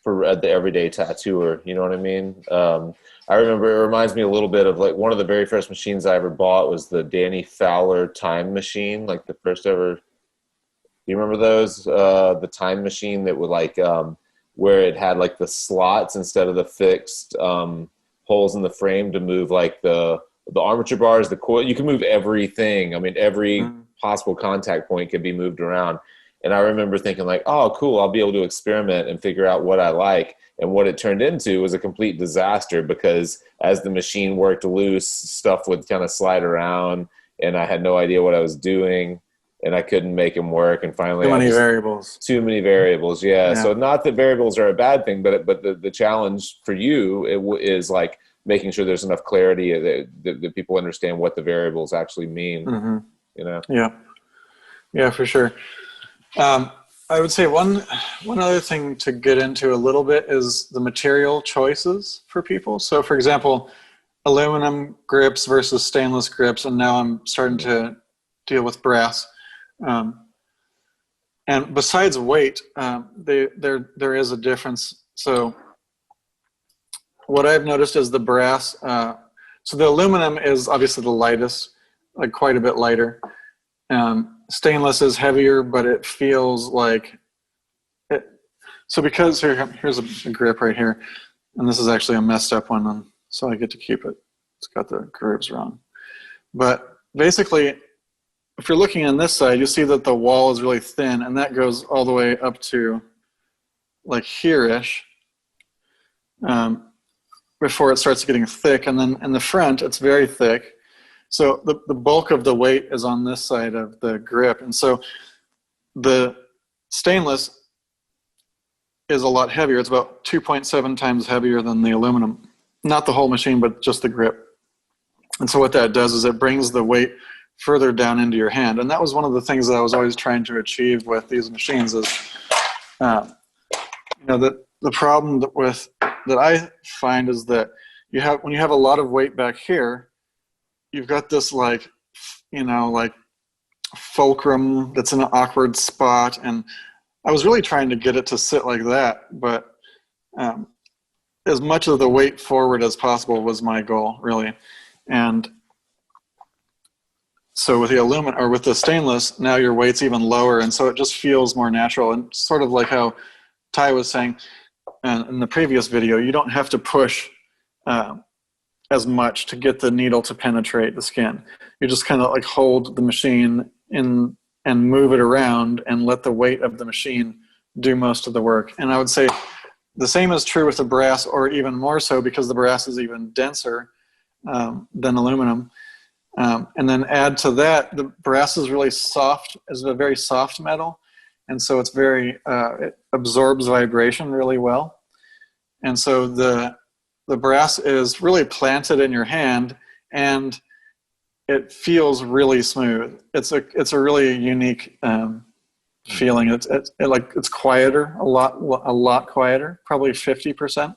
for the everyday tattooer. You know what I mean? I remember it reminds me a little bit of like one of the very first machines I ever bought was the Danny Fowler time machine, like the first ever. Do you remember those? The time machine that would like where it had like the slots instead of the fixed holes in the frame to move like the armature bars, the coil. You can move everything. I mean, every possible contact point could be moved around. And I remember thinking like, oh, cool, I'll be able to experiment and figure out what I like. And what it turned into was a complete disaster, because as the machine worked loose, stuff would kind of slide around and I had no idea what I was doing and I couldn't make them work. And finally, too many variables. Yeah. So not that variables are a bad thing, but the challenge for you is like making sure there's enough clarity that people understand what the variables actually mean. Mm-hmm. Yeah, for sure. I would say one other thing to get into a little bit is the material choices for people. So, for example, aluminum grips versus stainless grips, and now I'm starting to deal with brass. And besides weight, there is a difference. So, what I've noticed is the brass. So the aluminum is obviously the lightest, like quite a bit lighter. Stainless is heavier, but it feels like it. So because here's a grip right here, and this is actually a messed up one, so I get to keep it. It's got the grooves wrong. But basically, if you're looking on this side, you see that the wall is really thin, and that goes all the way up to like here-ish before it starts getting thick. And then in the front, it's very thick. So the bulk of the weight is on this side of the grip. And so the stainless is a lot heavier. It's about 2.7 times heavier than the aluminum. Not the whole machine, but just the grip. And so what that does is it brings the weight further down into your hand. And that was one of the things that I was always trying to achieve with these machines is, the problem that I find is that when you have a lot of weight back here, you've got this like fulcrum that's in an awkward spot. And I was really trying to get it to sit like that, but as much of the weight forward as possible was my goal, really. And so with the aluminum or with the stainless, now your weight's even lower, and so it just feels more natural. And sort of like how Ty was saying in the previous video, you don't have to push as much to get the needle to penetrate the skin. You just kind of like hold the machine in and move it around and let the weight of the machine do most of the work. And I would say the same is true with the brass, or even more so because the brass is even denser than aluminum. And then add to that, the brass is really soft, is a very soft metal. And so it's it absorbs vibration really well. And so the brass is really planted in your hand, and it feels really smooth. It's a really unique feeling. It's quieter, a lot quieter, probably 50%.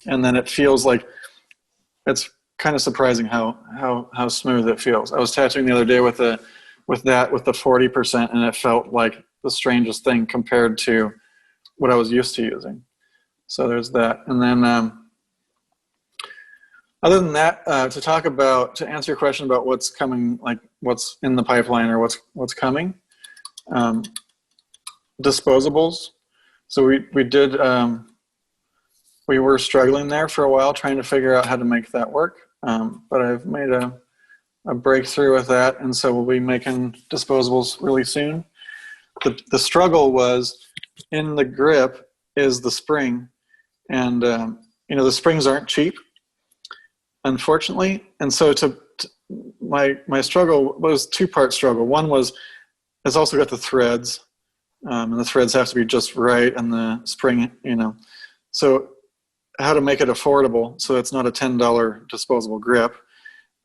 And then it feels like it's kind of surprising how smooth it feels. I was tattooing the other day with the 40%, and it felt like the strangest thing compared to what I was used to using. So there's that. And then other than that, to answer your question about what's coming, like what's in the pipeline or what's coming, disposables. So we were struggling there for a while trying to figure out how to make that work. But I've made a breakthrough with that, and so we'll be making disposables really soon. The struggle was in the grip is the spring, and the springs aren't cheap, unfortunately. And so my struggle was two-part struggle. One was it's also got the threads, and the threads have to be just right, and the spring, so how to make it affordable so it's not a $10 disposable grip.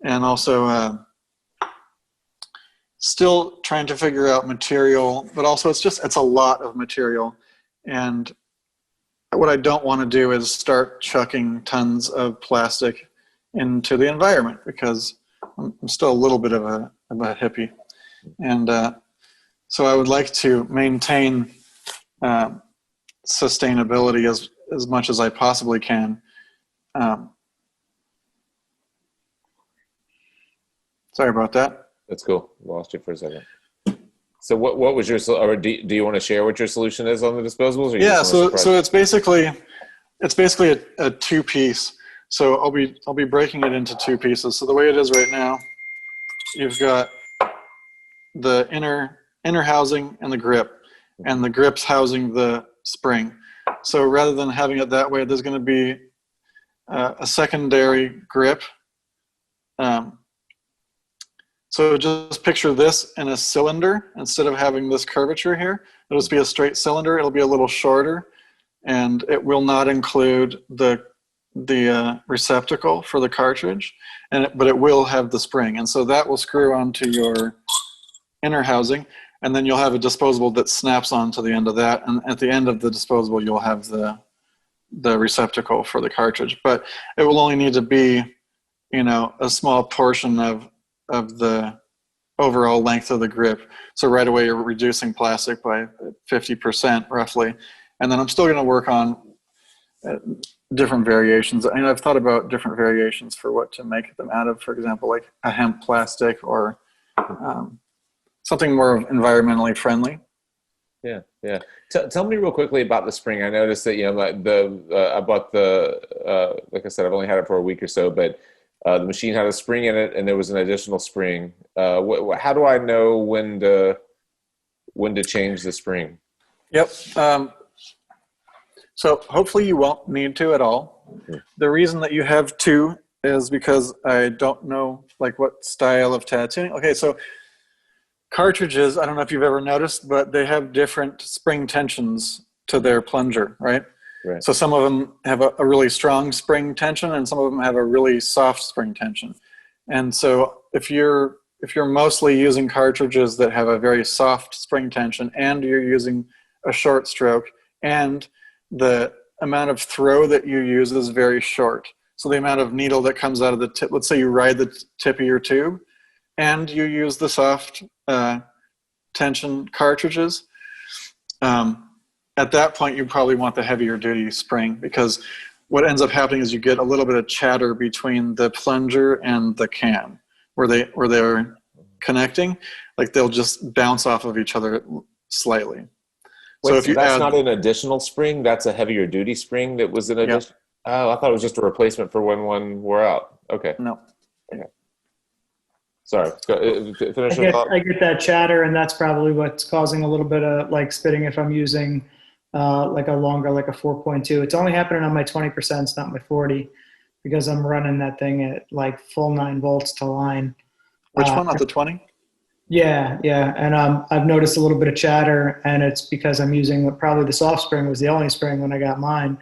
And also still trying to figure out material, but also it's a lot of material. And what I don't want to do is start chucking tons of plastic into the environment, because I'm still a little bit of a hippie. And so I would like to maintain sustainability as much as I possibly can. Sorry about that. That's cool. Lost you for a second. So what was your, or do you want to share what your solution is on the disposables? Or yeah, so it's basically a two-piece. So I'll be breaking it into two pieces. So the way it is right now, you've got the inner housing and the grip, and the grip's housing the spring. So rather than having it that way, there's going to be a secondary grip. So just picture this in a cylinder instead of having this curvature here. It'll just be a straight cylinder. It'll be a little shorter, and it will not include the receptacle for the cartridge, but it will have the spring. And so that will screw onto your inner housing. and then you'll have a disposable that snaps onto the end of that, and at the end of the disposable you'll have the receptacle for the cartridge. But it will only need to be, a small portion of the overall length of the grip. So right away you're reducing plastic by 50% roughly. And then I'm still going to work on different variations. I've thought about different variations for what to make them out of, for example, like a hemp plastic or something more environmentally friendly. Yeah, yeah. Tell me real quickly about the spring. I noticed that, I bought like I said, I've only had it for a week or so, but the machine had a spring in it, and there was an additional spring. How do I know when to change the spring? Yep. So hopefully you won't need to at all. Mm-hmm. The reason that you have two is because I don't know like what style of tattooing. Okay, so cartridges, I don't know if you've ever noticed, but they have different spring tensions to their plunger, right? Right. So some of them have a really strong spring tension, and some of them have a really soft spring tension. And so if you're mostly using cartridges that have a very soft spring tension, and you're using a short stroke, and the amount of throw that you use is very short, so the amount of needle that comes out of the tip, let's say you ride the tip of your tube, and you use the soft tension cartridges, at that point you probably want the heavier duty spring, because what ends up happening is you get a little bit of chatter between the plunger and the can where they're connecting. Like they'll just bounce off of each other slightly. Wait, so if that's not an additional spring, that's a heavier duty spring that was an addition? Yep. Oh, I thought it was just a replacement for when one wore out. Okay. No. Okay. Sorry. Finish your thought. I get that chatter, and that's probably what's causing a little bit of like spitting if I'm using like a longer, like a 4.2. It's only happening on my 20%, not my 40, because I'm running that thing at like full 9 volts to line. Which one, not the 20? Yeah. And I've noticed a little bit of chatter, and it's because I'm using probably the soft spring was the only spring when I got mine.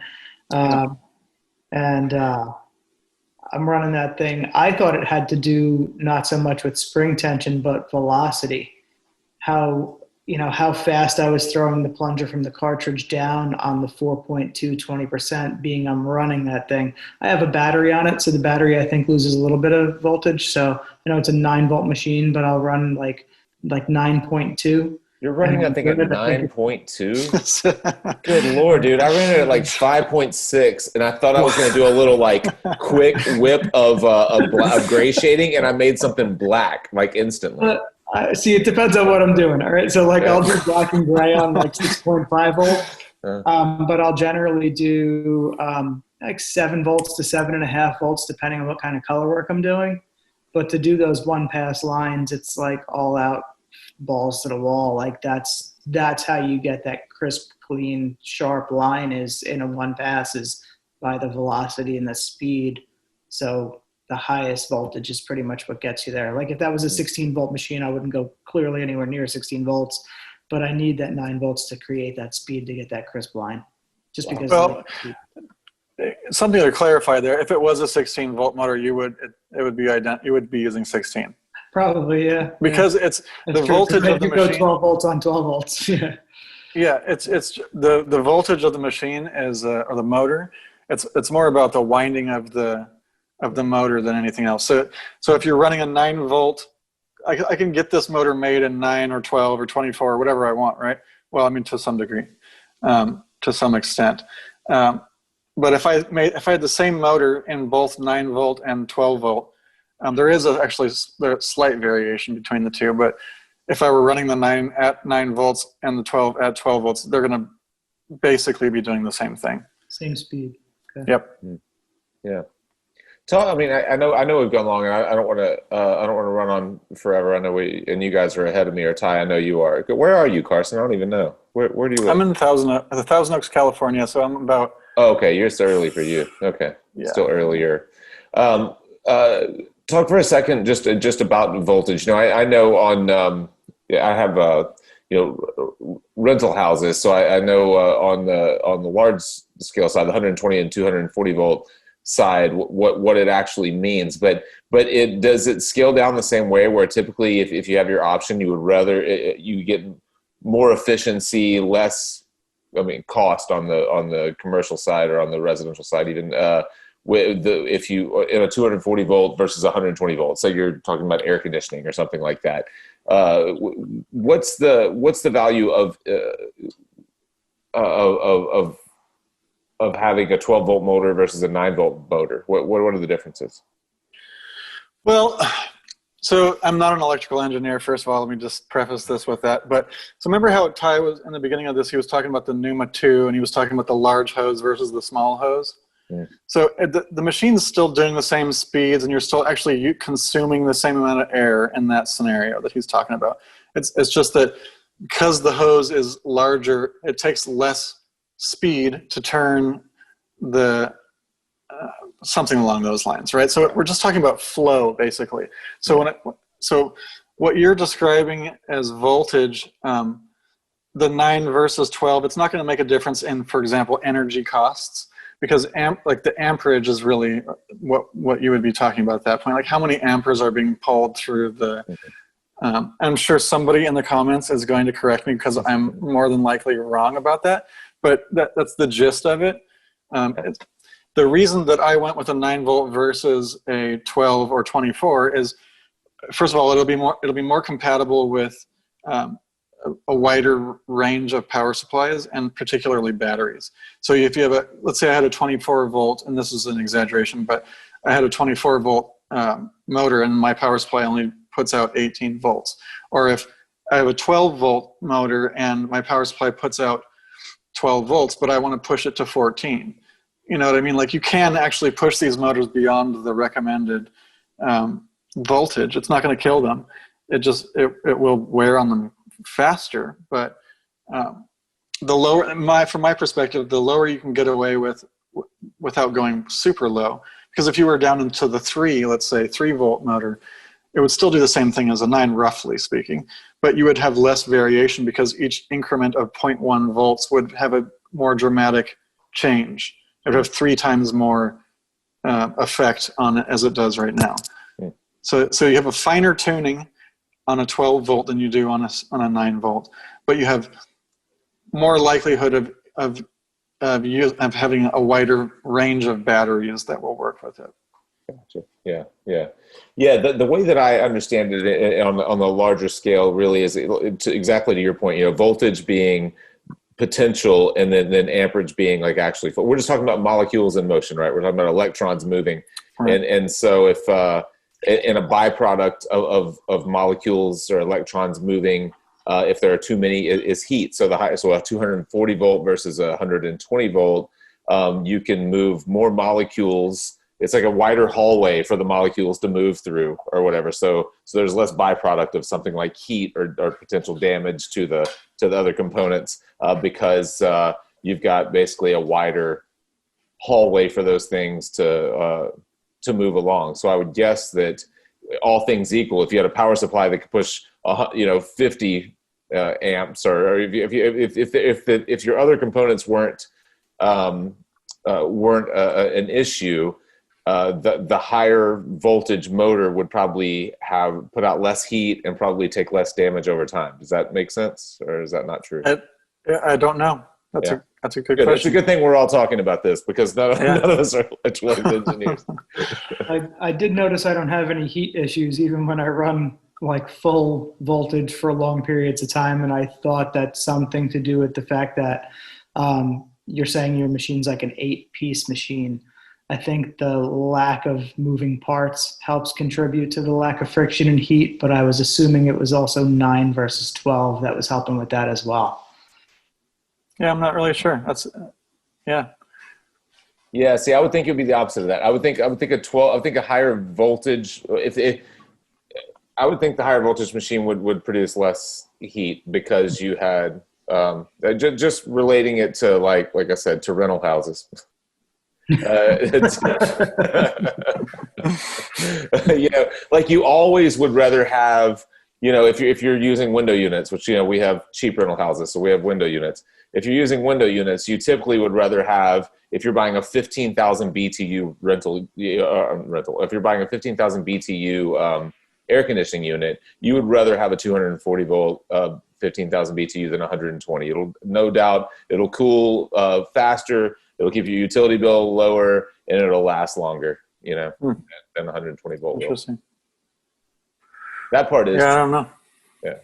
I'm running that thing. I thought it had to do not so much with spring tension, but velocity. How fast I was throwing the plunger from the cartridge down on the 4.2 20%, being I'm running that thing. I have a battery on it, so the battery I think loses a little bit of voltage. So it's a 9-volt machine, but I'll run like 9.2. You're running that thing at 9.2? Good Lord, dude. I ran it at like 5.6, and I thought I was going to do a little like quick whip of gray shading, and I made something black like instantly. See, it depends on what I'm doing. All right. So like I'll do black and gray on like 6.5 volt, but I'll generally do like 7 volts to 7.5 volts, depending on what kind of color work I'm doing. But to do those one pass lines, it's like all out balls to the wall. Like that's how you get that crisp, clean, sharp line is in a one pass is by the velocity and the speed. So the highest voltage is pretty much what gets you there. Like if that was a 16-volt machine, I wouldn't go clearly anywhere near 16 volts, but I need that 9 volts to create that speed to get that crisp line. Just because. Well, something to clarify there. If it was a 16-volt motor, you would be using 16. Probably, yeah. Because it's the voltage of the machine. Go 12 volts on 12 volts. Yeah. Yeah, it's the voltage of the machine is or the motor. It's more about the winding of the motor than anything else. So if you're running a 9-volt, I can get this motor made in 9 or 12 or 24 or whatever I want, right? Well, I mean to some degree, to some extent. But if I had the same motor in both 9-volt and 12-volt, there is actually a slight variation between the two. But if I were running the 9 at 9 volts and the 12 at 12 volts, they're going to basically be doing the same thing. Same speed. Okay. Yep. Yeah. So I mean, I know we've gone long, and I don't want to run on forever. I know and you guys are ahead of me, or Ty. I know you are. Where are you, Carson? I don't even know. Where do you live? I'm in Thousand Oaks, California. So I'm about. Oh, okay. You're still early for you. Okay. Yeah. Still earlier. Talk for a second just about voltage. I know I have rental houses, so I know on the large scale side, the 120 and 240 volt side what it actually means. But does it scale down the same way, where typically if you have your option, you would rather you get more efficiency, less, cost on the commercial side or on the residential side, even if you in a 240 volt versus 120 volts. So you're talking about air conditioning or something like that. What's the value of having a 12 volt motor versus a 9 volt motor? What are the differences? Well, so I'm not an electrical engineer, first of all. Let me just preface this with that. But so remember how Ty was in the beginning of this, he was talking about the Neuma 2, and he was talking about the large hose versus the small hose. Yeah. So the machine's still doing the same speeds, and you're still actually consuming the same amount of air in that scenario that he's talking about. It's just that because the hose is larger, it takes less speed to turn the something along those lines, right? So we're just talking about flow, basically. So so what you're describing as voltage, the 9 versus 12, it's not going to make a difference in, for example, energy costs, because the amperage is really what you would be talking about at that point. Like how many amperes are being pulled through the. I'm sure somebody in the comments is going to correct me because I'm more than likely wrong about that, but that's the gist of it. The reason that I went with a 9 volt versus a 12 or 24 is, first of all, it'll be more compatible with a wider range of power supplies, and particularly batteries. So if you have let's say I had a 24 volt, and this is an exaggeration, but I had a 24 volt motor and my power supply only puts out 18 volts. Or if I have a 12 volt motor and my power supply puts out 12 volts, but I want to push it to 14. You know what I mean? Like you can actually push these motors beyond the recommended voltage. It's not going to kill them. It will wear on them faster. But from my perspective, the lower you can get away without going super low, because if you were down into the 3 volt motor, it would still do the same thing as a 9, roughly speaking, but you would have less variation because each increment of 0.1 volts would have a more dramatic change. It would have 3 times more effect on it as it does right now. Yeah. So you have a finer tuning on a 12 volt than you do on a 9 volt, but you have more likelihood of having a wider range of batteries that will work with it. Gotcha. Yeah. The way that I understand it on the larger scale really is exactly to your point. Voltage being potential, and then amperage being like actually. We're just talking about molecules in motion, right? We're talking about electrons moving, right. And so if in a byproduct of molecules or electrons moving, if there are too many, is heat. So a 240 volt versus a 120 volt, you can move more molecules. It's like a wider hallway for the molecules to move through or whatever. So there's less byproduct of something like heat or potential damage to the other components because you've got basically a wider hallway for those things to move along. So I would guess that all things equal, if you had a power supply that could push 50 amps, or if your other components weren't an issue, the higher voltage motor would probably put out less heat and probably take less damage over time. Does that make sense, or is that not true? I don't know. That's a good question. It's a good thing we're all talking about this, because none of us are electrical engineers. I did notice I don't have any heat issues even when I run like full voltage for long periods of time, and I thought that's something to do with the fact that you're saying your machine's like an 8-piece machine. I think the lack of moving parts helps contribute to the lack of friction and heat, but I was assuming it was also 9 versus 12 that was helping with that as well. Yeah, I'm not really sure. Yeah, see, I would think it would be the opposite of that. I would think a higher voltage, I would think the higher voltage machine would produce less heat, because you had just relating it to like I said, to rental houses. Like you always would rather have, if you're using window units, which we have cheap rental houses, so we have window units. if you're using window units, you typically would rather have, if you're buying a 15,000 BTU rental, if you're buying a 15,000 BTU air conditioning unit, you would rather have a 240 volt 15,000 BTU than 120. No doubt it'll cool faster, it'll keep your utility bill lower, and it'll last longer, than 120 volt. Interesting. That part is. Yeah, I don't know. Yeah.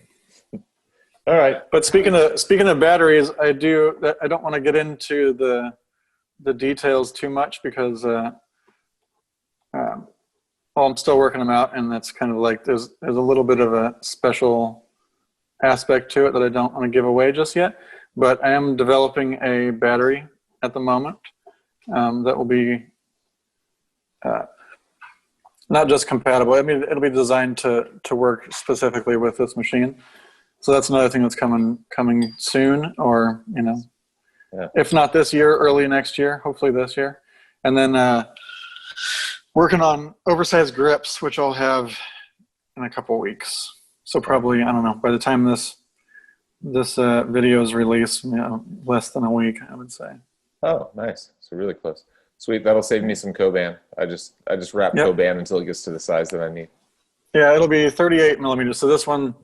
All right. But speaking of batteries, I don't want to get into the details too much because I'm still working them out, and that's kind of like there's a little bit of a special aspect to it that I don't want to give away just yet. But I am developing a battery at the moment that will be not just compatible. I mean, it'll be designed to work specifically with this machine. So that's another thing that's coming soon, or if not this year, early next year, hopefully this year. And then working on oversized grips, which I'll have in a couple weeks. So probably, I don't know, by the time this video is released, less than a week, I would say. Oh, nice. So really close. Sweet. That'll save me some Coban. I just wrap Coban until it gets to the size that I need. Yeah, it'll be 38 millimeters. So this one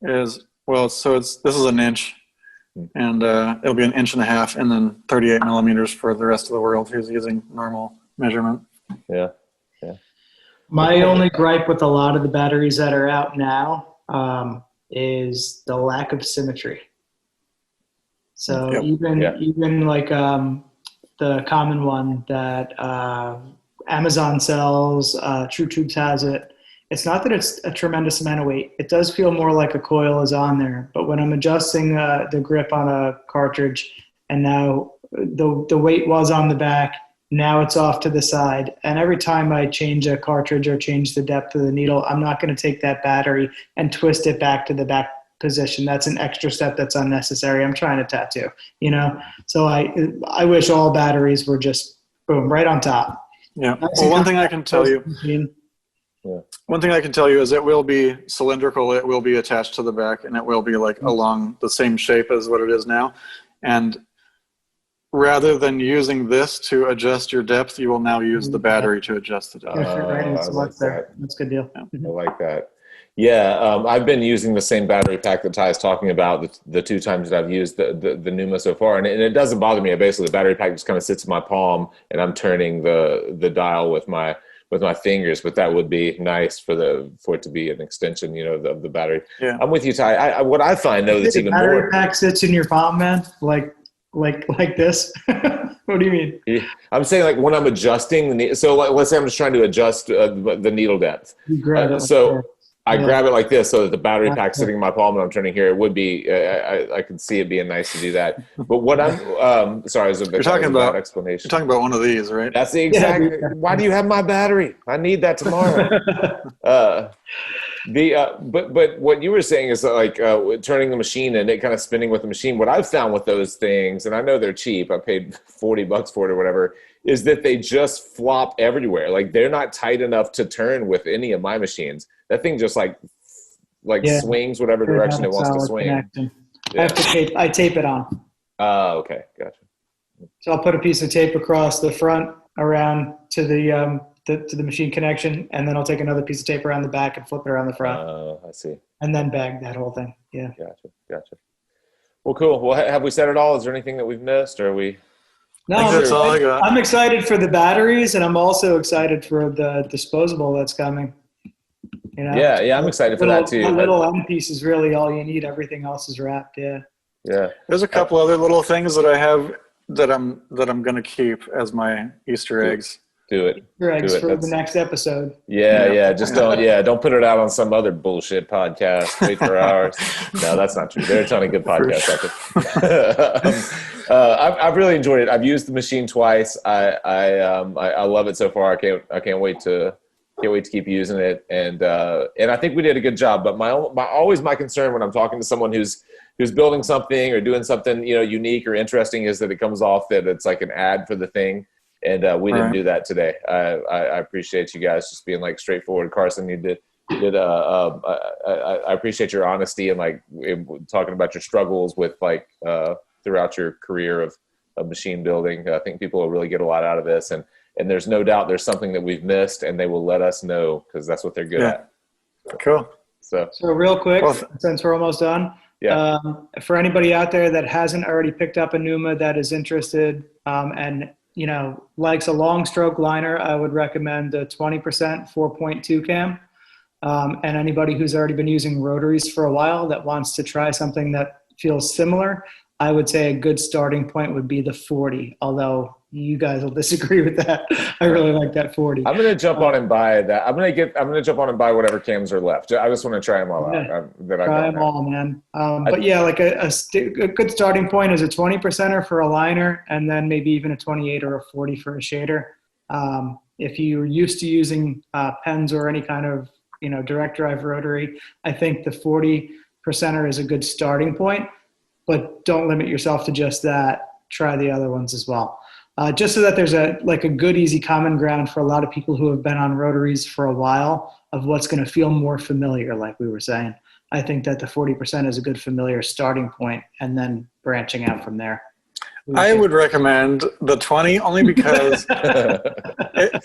is, this is an inch, and it'll be an inch and a half, and then 38 millimeters for the rest of the world who's using normal measurement. Yeah. My only gripe with a lot of the batteries that are out now is the lack of symmetry. So even like the common one that Amazon sells, True Tubes has it. It's not that it's a tremendous amount of weight. It does feel more like a coil is on there. But when I'm adjusting the grip on a cartridge, and now the weight was on the back, now it's off to the side. And every time I change a cartridge or change the depth of the needle, I'm not going to take that battery and twist it back to the back position. That's an extra step that's unnecessary. I'm trying to tattoo, So I wish all batteries were just boom, right on top. Yeah. Well, one thing I can tell you. One thing I can tell you is it will be cylindrical. It will be attached to the back, and it will be like along the same shape as what it is now. And rather than using this to adjust your depth, you will now use the battery to adjust the depth. That's a good deal. I like that. Yeah, I've been using the same battery pack that Ty's talking about the two times that I've used the Pneuma so far, and it doesn't bother me. Basically, the battery pack just kind of sits in my palm, and I'm turning the dial with my fingers. But that would be nice for it to be an extension, of the battery. Yeah, I'm with you, Ty. What I find though that's even more. The battery pack sits in your palm, man, like this. What do you mean? Yeah. I'm saying like when I'm adjusting so let's say I'm just trying to adjust the needle depth. You grab it I grab it like this so that the battery pack's sitting in my palm and I'm turning here. It would be, I could see it being nice to do that. But what I'm, sorry, you're talking about explanation. You're talking about one of these, right? That's the exact, why do you have my battery? I need that tomorrow. But what you were saying is like turning the machine and it kind of spinning with the machine. What I've found with those things, and I know they're cheap, I paid $40 for it or whatever, is that they just flop everywhere. Like they're not tight enough to turn with any of my machines. That thing just like swings whatever direction it wants to swing. Yeah. I tape it on. Oh, okay, gotcha. So I'll put a piece of tape across the front around to the machine connection, and then I'll take another piece of tape around the back and flip it around the front. Oh, I see. And then bag that whole thing. Yeah. Gotcha. Well, cool. Well, have we said it all? Is there anything that we've missed, or are we? No, that's all I got. I'm excited for the batteries, and I'm also excited for the disposable that's coming. Yeah, I'm excited for that too. The little end piece is really all you need. Everything else is wrapped. Yeah. There's a couple other little things that I have that I'm going to keep as my Easter eggs. Do it. Easter eggs for the next episode. Yeah. Just don't put it out on some other bullshit podcast. Wait for ours. No, that's not true. There are a ton of good podcasts out there. I've really enjoyed it. I've used the machine twice. I love it so far. I can't wait to keep using it. And I think we did a good job. But my concern when I'm talking to someone who's building something or doing something unique or interesting is that it comes off that it's like an ad for the thing. And we didn't do that today. I appreciate you guys just being like straightforward. Carson, you did. I appreciate your honesty and like talking about your struggles with like throughout your career of machine building. I think people will really get a lot out of this, and there's no doubt there's something that we've missed, and they will let us know because that's what they're good at. Cool. So real quick, since we're almost done, for anybody out there that hasn't already picked up a Neuma that is interested and likes a long stroke liner, I would recommend the 20% 4.2 cam. And anybody who's already been using rotaries for a while that wants to try something that feels similar, I would say a good starting point would be the 40, although you guys will disagree with that. I really like that 40. I'm going to jump on and buy that. I'm going to jump on and buy whatever cams are left. I just want to try them all out. Try them all, man. But yeah, like a good starting point is a 20%er for a liner, and then maybe even a 28 or a 40 for a shader. If you're used to using pens or any kind of direct drive rotary, I think the 40%er is a good starting point, but don't limit yourself to just that. Try the other ones as well. Just so that there's a good, easy common ground for a lot of people who have been on rotaries for a while of what's going to feel more familiar, like we were saying. I think that the 40% is a good familiar starting point, and then branching out from there. I would recommend the 20 only because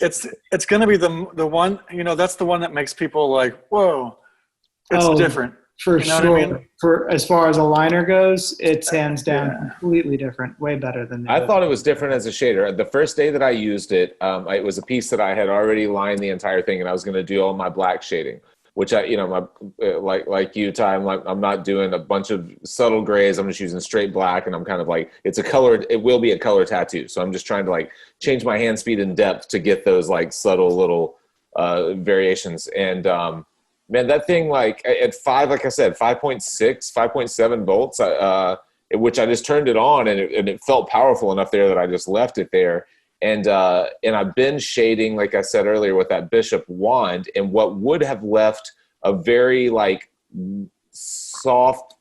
it's going to be the one, that's the one that makes people like, whoa, it's different. For sure. I mean? For as far as a liner goes, it's hands down completely different, way better than I thought it was different as a shader. The first day that I used it, it was a piece that I had already lined the entire thing, and I was going to do all my black shading, which like you, Ty, I'm not doing a bunch of subtle grays. I'm just using straight black, and I'm kind of like, it will be a color tattoo. So I'm just trying to change my hand speed and depth to get those subtle little variations. And man, that thing at 5, like I said, 5.6, 5.7 volts, which I just turned it on, and it felt powerful enough there that I just left it there. And I've been shading, like I said earlier, with that Bishop wand, and what would have left a very soft,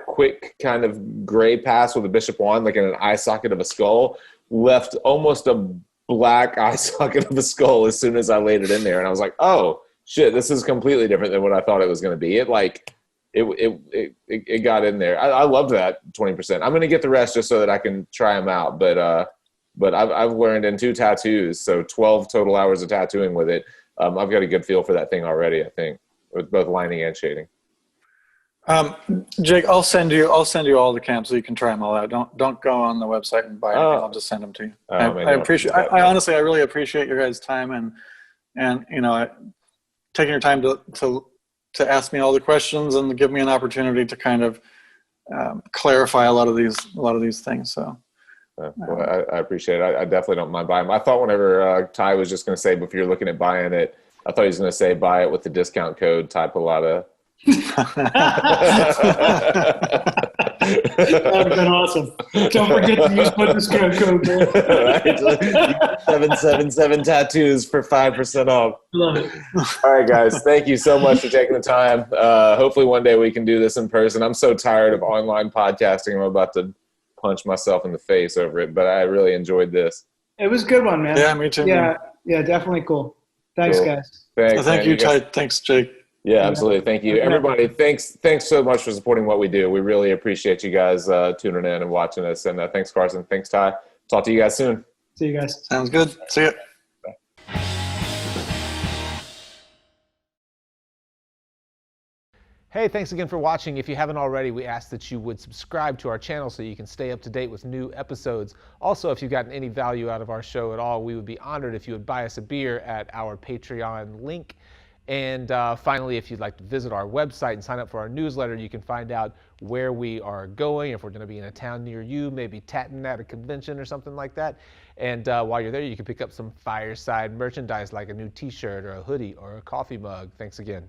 quick kind of gray pass with a Bishop wand, like in an eye socket of a skull, left almost a black eye socket of a skull as soon as I laid it in there. And I was like, oh shit, this is completely different than what I thought it was going to be. It got in there. I loved that 20%. I'm going to get the rest just so that I can try them out. But I've learned in 2 tattoos, so 12 total hours of tattooing with it. I've got a good feel for that thing already, I think, with both lining and shading. Jake, I'll send you all the cams so you can try them all out. Don't go on the website and buy anything. I'll just send them to you. I appreciate. I honestly, I really appreciate your guys' time and taking your time to ask me all the questions and give me an opportunity to kind of clarify a lot of these things. So. Well, I appreciate it. I definitely don't mind buying them. I thought whenever Ty was just going to say, if you're looking at buying it, I thought he was going to say buy it with the discount code Ty Pallotta. That would have been awesome. Don't forget to use my discount code, man. Right? 777 tattoos for 5% off. Love it. All right, guys. Thank you so much for taking the time. Hopefully one day we can do this in person. I'm so tired of online podcasting. I'm about to punch myself in the face over it, but I really enjoyed this. It was a good one, man. Yeah, me too. Yeah, definitely cool. Thanks, guys. Thanks, thank you, Ty. Thanks, Jake. Yeah, absolutely. Thank you. Everybody, thanks so much for supporting what we do. We really appreciate you guys tuning in and watching us. And thanks, Carson. Thanks, Ty. Talk to you guys soon. See you guys. Sounds good. See ya. Hey, thanks again for watching. If you haven't already, we ask that you would subscribe to our channel so you can stay up to date with new episodes. Also, if you've gotten any value out of our show at all, we would be honored if you would buy us a beer at our Patreon link. And finally, if you'd like to visit our website and sign up for our newsletter, you can find out where we are going, if we're going to be in a town near you, maybe tatting at a convention or something like that. And while you're there, you can pick up some Fireside merchandise like a new t-shirt or a hoodie or a coffee mug. Thanks again.